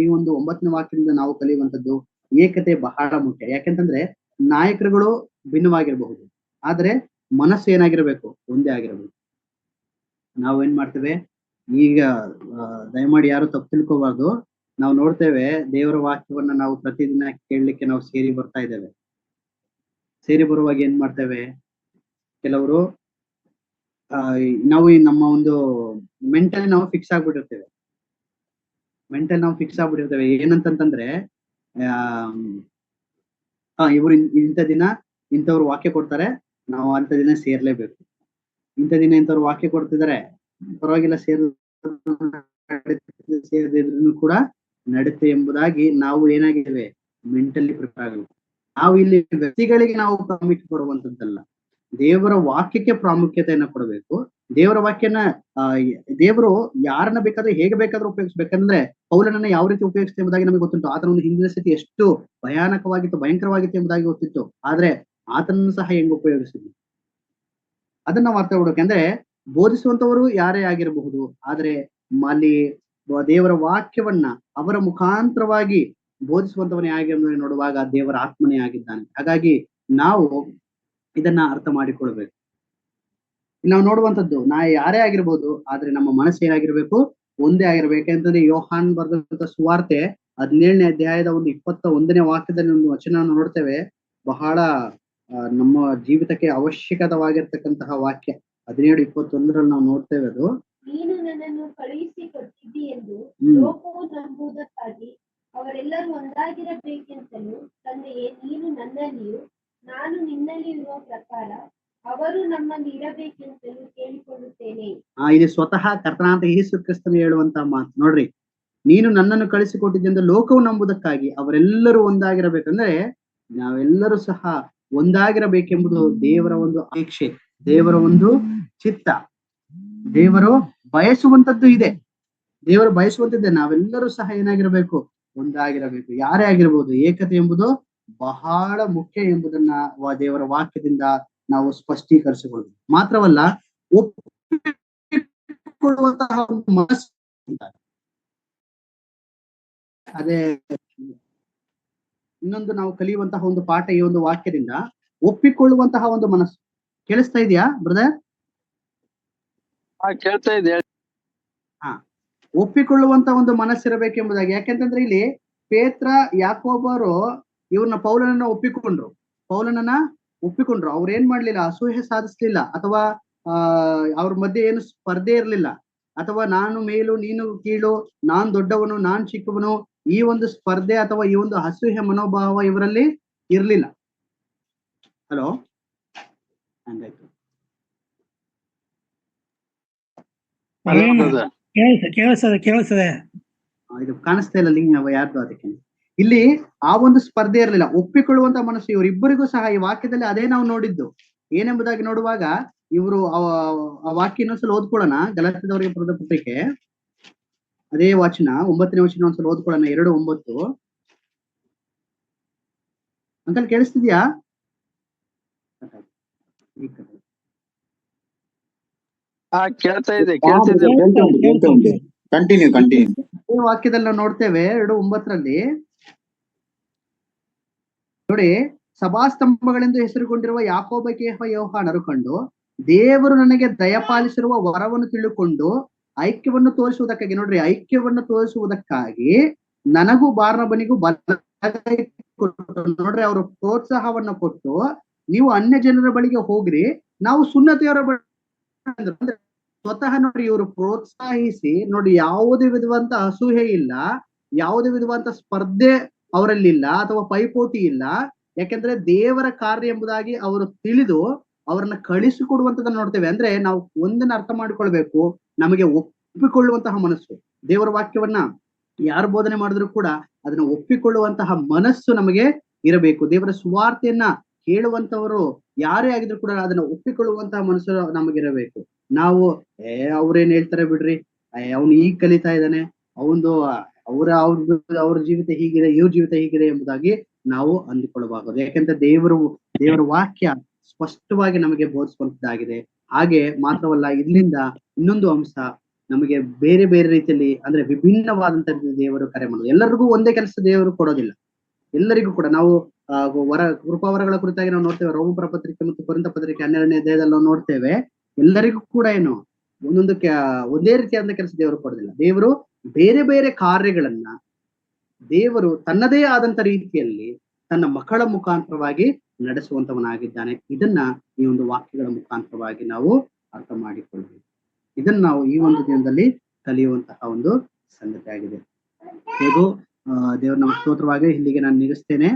[SPEAKER 1] ಈ ಒಂದು 9ನೇ ವಾಕ್ಯದಿಂದ ನಾವು ಕಲಿಯುವಂತದ್ದು ಏಕತೆ ಬಹಳ ಮುಖ್ಯ. ಯಾಕೆಂತಂದ್ರೆ ನಾಯಕರುಗಳು ಭಿನ್ನವಾಗಿರಬಹುದು, ಆದ್ರೆ ಮನಸ್ಸು ಏನಾಗಿರ್ಬೇಕು, ಒಂದೇ ಆಗಿರಬೇಕು. ನಾವೇನ್ ಮಾಡ್ತೇವೆ ಈಗ, ದಯಮಾಡಿ ಯಾರು ತಪ್ಪು ತಿಳ್ಕೋಬಾರ್ದು, ನಾವು ನೋಡ್ತೇವೆ ದೇವರ ವಾಕ್ಯವನ್ನ ನಾವು ಪ್ರತಿದಿನ ಕೇಳಲಿಕ್ಕೆ ನಾವು ಸೇರಿ ಬರ್ತಾ ಇದ್ದೇವೆ. ಸೇರಿ ಬರುವಾಗ ಏನ್ ಮಾಡ್ತೇವೆ, ಕೆಲವರು ನಾವು ನಮ್ಮ ಒಂದು ಮೆಂಟಲ್ ನಾವು ಫಿಕ್ಸ್ ಆಗ್ಬಿಟ್ಟಿರ್ತೇವೆ. ಏನಂತಂದ್ರೆ ಇವರು ಇಂಥ ದಿನ ಇಂಥವ್ರು ವಾಕ್ಯ ಕೊಡ್ತಾರೆ, ನಾವು ಅಂತ ದಿನ ಸೇರ್ಲೇಬೇಕು. ಇಂಥ ದಿನ ಇಂಥವ್ರು ವಾಕ್ಯ ಕೊಡ್ತಿದ್ದಾರೆ, ಪರವಾಗಿಲ್ಲ, ಸೇರದಿದ್ರು ಕೂಡ ನಡೀತೆ ಎಂಬುದಾಗಿ ನಾವು ಏನಾಗಿದ್ದೇವೆ, ಮೆಂಟಲಿ ಪ್ರಿಪೇರ್ ಆಗಬೇಕು. ನಾವು ಇಲ್ಲಿ ವ್ಯಕ್ತಿಗಳಿಗೆ ನಾವು ಪ್ರಾಮುಖ್ಯತೆ ಕೊಡುವಂತದ್ದಲ್ಲ, ದೇವರ ವಾಕ್ಯಕ್ಕೆ ಪ್ರಾಮುಖ್ಯತೆಯನ್ನ ಕೊಡಬೇಕು. ದೇವರ ವಾಕ್ಯನ ದೇವರು ಯಾರನ್ನ ಬೇಕಾದ್ರೆ ಹೇಗೆ ಬೇಕಾದ್ರೂ ಉಪಯೋಗಿಸ್ಬೇಕಂದ್ರೆ ಪೌಲನನ್ನ ಯಾವ ರೀತಿ ಉಪಯೋಗಿಸುತ್ತೆ ಎಂಬುದಾಗಿ ನಮಗೆ ಗೊತ್ತುಂಟು. ಆತನ ಒಂದು ಹಿಂದಿನ ಸ್ಥಿತಿ ಎಷ್ಟು ಭಯಂಕರವಾಗಿತ್ತು ಎಂಬುದಾಗಿ ಗೊತ್ತಿತ್ತು. ಆದ್ರೆ ಆತನನ್ನು ಸಹ ಹೆಂಗ್ ಉಪಯೋಗಿಸಿದ್ವಿ ಅದನ್ನ ನಾವು ಅರ್ಥ ಮಾಡ್ಬೇಕು. ಅಂದ್ರೆ ಬೋಧಿಸುವಂತವರು ಯಾರೇ ಆಗಿರಬಹುದು, ಆದ್ರೆ ಅಲ್ಲಿ ದೇವರ ವಾಕ್ಯವನ್ನ ಅವರ ಮುಖಾಂತರವಾಗಿ ಬೋಧಿಸುವಂತವನೇ ಆಗಿರೋದನ್ನ ನೋಡುವಾಗ ದೇವರ ಆತ್ಮನೇ ಆಗಿದ್ದಾನೆ. ಹಾಗಾಗಿ ನಾವು ಇದನ್ನ ಅರ್ಥ ಮಾಡಿಕೊಳ್ಬೇಕು. ನಾವು ನೋಡುವಂತದ್ದು ಯಾರೇ ಆಗಿರ್ಬೋದು, ಆದ್ರೆ ನಮ್ಮ ಮನಸ್ಸು ಏನಾಗಿರ್ಬೇಕು, ಒಂದೇ ಆಗಿರ್ಬೇಕು. ಯಾಕಂತಂದ್ರೆ ಯೋಹಾನ್ ಬರೆದಂತ ಸುವಾರ್ತೆ 17ನೇ ಅಧ್ಯಾಯದ ಒಂದು 21ನೇ ವಾಕ್ಯದಲ್ಲಿ ಒಂದು ವಚನವನ್ನು ನೋಡ್ತೇವೆ. ಬಹಳ ನಮ್ಮ ಜೀವಿತಕ್ಕೆ ಅವಶ್ಯಕವಾಗಿರ್ತಕ್ಕಂತಹ ವಾಕ್ಯ 17:21 ನಾವು ನೋಡ್ತೇವೆ. ಅದು
[SPEAKER 2] ನೀನು ನನ್ನನ್ನು ಕಳುಹಿಸಿ ಕೊಟ್ಟಿದ್ದಿ ಎಂದು ಲೋಕವು ನಂಬುವುದಕ್ಕಾಗಿ ಅವರೆಲ್ಲರೂ ಒಂದಾಗಿರಬೇಕೆಂತಲೂ ತಂದೆಯೇ, ನೀನು ನನ್ನಲ್ಲಿಯೂ ನಾನು ನಿನ್ನಲ್ಲಿ ಇರುವ ಪ್ರಕಾರ ಅವರು ನಮ್ಮಲ್ಲಿ ಇರಬೇಕೆಂತಲೂ ಕೇಳಿಕೊಳ್ಳುತ್ತೇನೆ.
[SPEAKER 1] ಇದು ಸ್ವತಃ ಕರ್ತನಾದ ಯೇಸು ಕ್ರಿಸ್ತನು ಹೇಳುವಂತಹ ಮಾತು ನೋಡ್ರಿ. ನೀನು ನನ್ನನ್ನು ಕಳಿಸಿಕೊಟ್ಟಿದ್ದೆಂದು ಲೋಕವು ನಂಬುವುದಕ್ಕಾಗಿ ಅವರೆಲ್ಲರೂ ಒಂದಾಗಿರಬೇಕಂದ್ರೆ ನಾವೆಲ್ಲರೂ ಸಹ ಒಂದಾಗಿರಬೇಕೆಂಬುದು ದೇವರ ಒಂದು ಅಪೇಕ್ಷೆ, ದೇವರ ಒಂದು ಚಿತ್ತ. ದೇವರು ಬಯಸುವಂತದ್ದು ಇದೆ, ದೇವರು ಬಯಸುವಂತಿದೆ. ನಾವೆಲ್ಲರೂ ಸಹ ಏನಾಗಿರ್ಬೇಕು, ಒಂದಾಗಿರಬೇಕು. ಯಾರೇ ಆಗಿರ್ಬೋದು, ಏಕತೆ ಎಂಬುದು ಬಹಳ ಮುಖ್ಯ ಎಂಬುದನ್ನ ದೇವರ ವಾಕ್ಯದಿಂದ ನಾವು ಸ್ಪಷ್ಟೀಕರಿಸಿಕೊಳ್ಳಬೇಕು. ಮಾತ್ರವಲ್ಲ, ಒಪ್ಪಿಕೊಳ್ಳುವಂತಹ ಒಂದು ಮನಸ್ಸು. ಅದೇ ಇನ್ನೊಂದು ನಾವು ಕಲಿಯುವಂತಹ ಒಂದು ಪಾಠ ಈ ಒಂದು ವಾಕ್ಯದಿಂದ, ಒಪ್ಪಿಕೊಳ್ಳುವಂತಹ ಒಂದು ಮನಸ್ಸು. ಕೇಳಿಸ್ತಾ ಇದೆಯಾ ಬ್ರದರ್?
[SPEAKER 3] ಕೇಳ್ತಾ ಇದೆ.
[SPEAKER 1] ಒಪ್ಪಿಕೊಳ್ಳುವಂತ ಒಂದು ಮನಸ್ಸಿರಬೇಕೆಂಬುದಾಗಿ. ಯಾಕೆಂತಂದ್ರೆ ಇಲ್ಲಿ ಪೇತ್ರ ಯಾಕೋಬರು ಇವ್ರನ್ನ ಪೌಲನನ್ನ ಒಪ್ಪಿಕೊಂಡ್ರು. ಅವ್ರು ಏನ್ ಮಾಡ್ಲಿಲ್ಲ, ಅಸೂಹೆ ಸಾಧಿಸ್ಲಿಲ್ಲ, ಅಥವಾ ಅವ್ರ ಮಧ್ಯೆ ಏನು ಸ್ಪರ್ಧೆ ಇರ್ಲಿಲ್ಲ, ಅಥವಾ ನಾನು ಮೇಲು ನೀನು ಕೀಳು, ನಾನ್ ದೊಡ್ಡವನು ನಾನ್ ಚಿಕ್ಕವನು, ಈ ಒಂದು ಸ್ಪರ್ಧೆ ಅಥವಾ ಈ ಒಂದು ಅಸೂಹೆ ಮನೋಭಾವ ಇವರಲ್ಲಿ ಇರ್ಲಿಲ್ಲ. ಹಲೋ, ಹಂಗಾಯ್ತು.
[SPEAKER 4] ಕೇಳಿಸ್ತದೆ.
[SPEAKER 1] ಇದು ಕಾಣಿಸ್ತಾ ಇಲ್ಲ ಲಿಂಗ್ ಯಾರ್ದು, ಅದಕ್ಕೆ ಇಲ್ಲಿ ಆ ಒಂದು ಸ್ಪರ್ಧೆ ಇರಲಿಲ್ಲ, ಒಪ್ಪಿಕೊಳ್ಳುವಂತ ಮನಸ್ಸು. ಇವರಿಬ್ಬರಿಗೂ ಸಹ ಈ ವಾಕ್ಯದಲ್ಲಿ ಅದೇ ನಾವು ನೋಡಿದ್ದು. ಏನೆಂಬುದಾಗಿ ನೋಡುವಾಗ ಇವರು ಆ ವಾಕ್ಯ ಇನ್ನೊಂದ್ಸಲ ಓದ್ಕೊಳ್ಳೋಣ. ಗಲಾತ್ಯದವರಿಗೆ ಬರೆದ ಪತ್ರಿಕೆ ಅದೇ ವಚನ 9ನೇ ವಚನ ಒಂದ್ಸಲ ಓದ್ಕೊಳ್ಳೋಣ. 2:9. ಅಂಕಲ್ ಕೇಳಿಸ್ತಿದ್ಯಾ?
[SPEAKER 3] ಕೇಳ್ತಾ ಇದೆ.
[SPEAKER 1] ವಾಕ್ಯದಲ್ಲಿ ನಾವು ನೋಡ್ತೇವೆ 2:9 ನೋಡಿ, ಸಭಾಸ್ತಂಭಗಳೆಂದು ಹೆಸರುಗೊಂಡಿರುವ ಯಾಕೋಬ, ಕೇಫ, ಯೋಹಾನರು ಕಂಡು ದೇವರು ನನಗೆ ದಯಪಾಲಿಸಿರುವ ವರವನ್ನು ತಿಳಿದುಕೊಂಡು ಐಕ್ಯವನ್ನು ತೋರಿಸುವುದಕ್ಕಾಗಿ, ನೋಡ್ರಿ, ಐಕ್ಯವನ್ನು ತೋರಿಸುವುದಕ್ಕಾಗಿ ನನಗೂ ಬಾರ್ನಬನಿಗೂ ನೋಡ್ರಿ, ಅವರು ಪ್ರೋತ್ಸಾಹವನ್ನ ಕೊಟ್ಟು ನೀವು ಅನ್ಯ ಜನರ ಬಳಿಗೆ ಹೋಗ್ರಿ, ನಾವು ಸುನ್ನತಿಯವರ ಬಳಿ. ಸ್ವತಃ ನೋಡ್ರಿ, ಇವರು ಪ್ರೋತ್ಸಾಹಿಸಿ ನೋಡಿ, ಯಾವುದೇ ವಿಧವಂತ ಅಸೂಹೆ ಇಲ್ಲ, ಯಾವುದೇ ವಿಧವಂತ ಸ್ಪರ್ಧೆ ಅವರಲ್ಲಿಲ್ಲ, ಅಥವಾ ಪೈಪೋಟಿ ಇಲ್ಲ. ಯಾಕೆಂದ್ರೆ ದೇವರ ಕಾರ್ಯ ಎಂಬುದಾಗಿ ಅವರು ತಿಳಿದು ಅವರನ್ನ ಕಳಿಸಿಕೊಡುವಂತದನ್ನ ನೋಡ್ತೇವೆ. ಅಂದ್ರೆ ನಾವು ಒಂದನ್ನ ಅರ್ಥ ಮಾಡಿಕೊಳ್ಬೇಕು, ನಮಗೆ ಒಪ್ಪಿಕೊಳ್ಳುವಂತಹ ಮನಸ್ಸು. ದೇವರ ವಾಕ್ಯವನ್ನ ಯಾರು ಬೋಧನೆ ಮಾಡಿದ್ರು ಕೂಡ ಅದನ್ನ ಒಪ್ಪಿಕೊಳ್ಳುವಂತಹ ಮನಸ್ಸು ನಮಗೆ ಇರಬೇಕು. ದೇವರ ಸುವಾರ್ತೆಯನ್ನ ಕೇಳುವಂತವರು ಯಾರೇ ಆಗಿದ್ರು ಕೂಡ ಅದನ್ನ ಒಪ್ಪಿಕೊಳ್ಳುವಂತಹ ಮನಸ್ಸು ನಮಗಿರಬೇಕು. ನಾವು ಅವ್ರೇನ್ ಹೇಳ್ತಾರೆ ಬಿಡ್ರಿ, ಅವ್ನು ಈಗ ಕಲಿತಾ ಇದ್ದಾನೆ, ಅವನು ಅವ್ರ ಜೀವಿತ ಹೀಗಿದೆ, ಇವ್ರ ಜೀವಿತ ಹೀಗಿದೆ ಎಂಬುದಾಗಿ ನಾವು ಅಂದುಕೊಳ್ಳಬಾರದು. ಯಾಕೆಂದ್ರೆ ದೇವರ ವಾಕ್ಯ ಸ್ಪಷ್ಟವಾಗಿ ನಮಗೆ ಬೋಧಿಸುವಂತದ್ದಾಗಿದೆ. ಹಾಗೆ ಮಾತ್ರವಲ್ಲ, ಇಲ್ಲಿಂದ ಇನ್ನೊಂದು ಅಂಶ ನಮಗೆ ಬೇರೆ ಬೇರೆ ರೀತಿಯಲ್ಲಿ, ಅಂದ್ರೆ ವಿಭಿನ್ನವಾದಂತ ದೇವರು ಕರೆ ಮಾಡೋದು. ಎಲ್ಲರಿಗೂ ಒಂದೇ ಕೆಲಸ ದೇವರು ಕೊಡೋದಿಲ್ಲ. ಎಲ್ಲರಿಗೂ ಕೂಡ ನಾವು ಕೃಪಾವರಗಳ ಕುರಿತಾಗಿ ನಾವು ನೋಡ್ತೇವೆ. ರೋಮಪುರ ಪತ್ರಿಕೆ ಮತ್ತು ಕೊರಿಂಥ ಪತ್ರಿಕೆ 12ನೇ ಅಧ್ಯಾಯದಲ್ಲಿ ನಾವು ನೋಡ್ತೇವೆ. ಎಲ್ಲರಿಗೂ ಕೂಡ ಏನು ಒಂದೇ ರೀತಿಯಾದ ಕೆಲಸ ದೇವರು ಕೊಡೋದಿಲ್ಲ. ದೇವರು ಬೇರೆ ಬೇರೆ ಕಾರ್ಯಗಳನ್ನ ದೇವರು ತನ್ನದೇ ಆದಂತ ರೀತಿಯಲ್ಲಿ ತನ್ನ ಮಕ್ಕಳ ಮುಖಾಂತರವಾಗಿ ನಡೆಸುವಂತವನಾಗಿದ್ದಾನೆ. ಇದನ್ನ ಈ ಒಂದು ವಾಕ್ಯಗಳ ಮುಖಾಂತರವಾಗಿ ನಾವು ಅರ್ಥ ಮಾಡಿಕೊಳ್ಬೇಕು. ಇದನ್ನ ನಾವು ಈ ಒಂದು ದಿನದಲ್ಲಿ ಕಲಿಯುವಂತಹ ಒಂದು ಸಂಗತಿ ಆಗಿದೆ. ಹೇಗೂ ದೇವರು ನಮ್ಮ ಸ್ತೋತ್ರವಾಗಿ ಇಲ್ಲಿಗೆ ನಾನು ನಿಲ್ಲಿಸ್ತೇನೆ.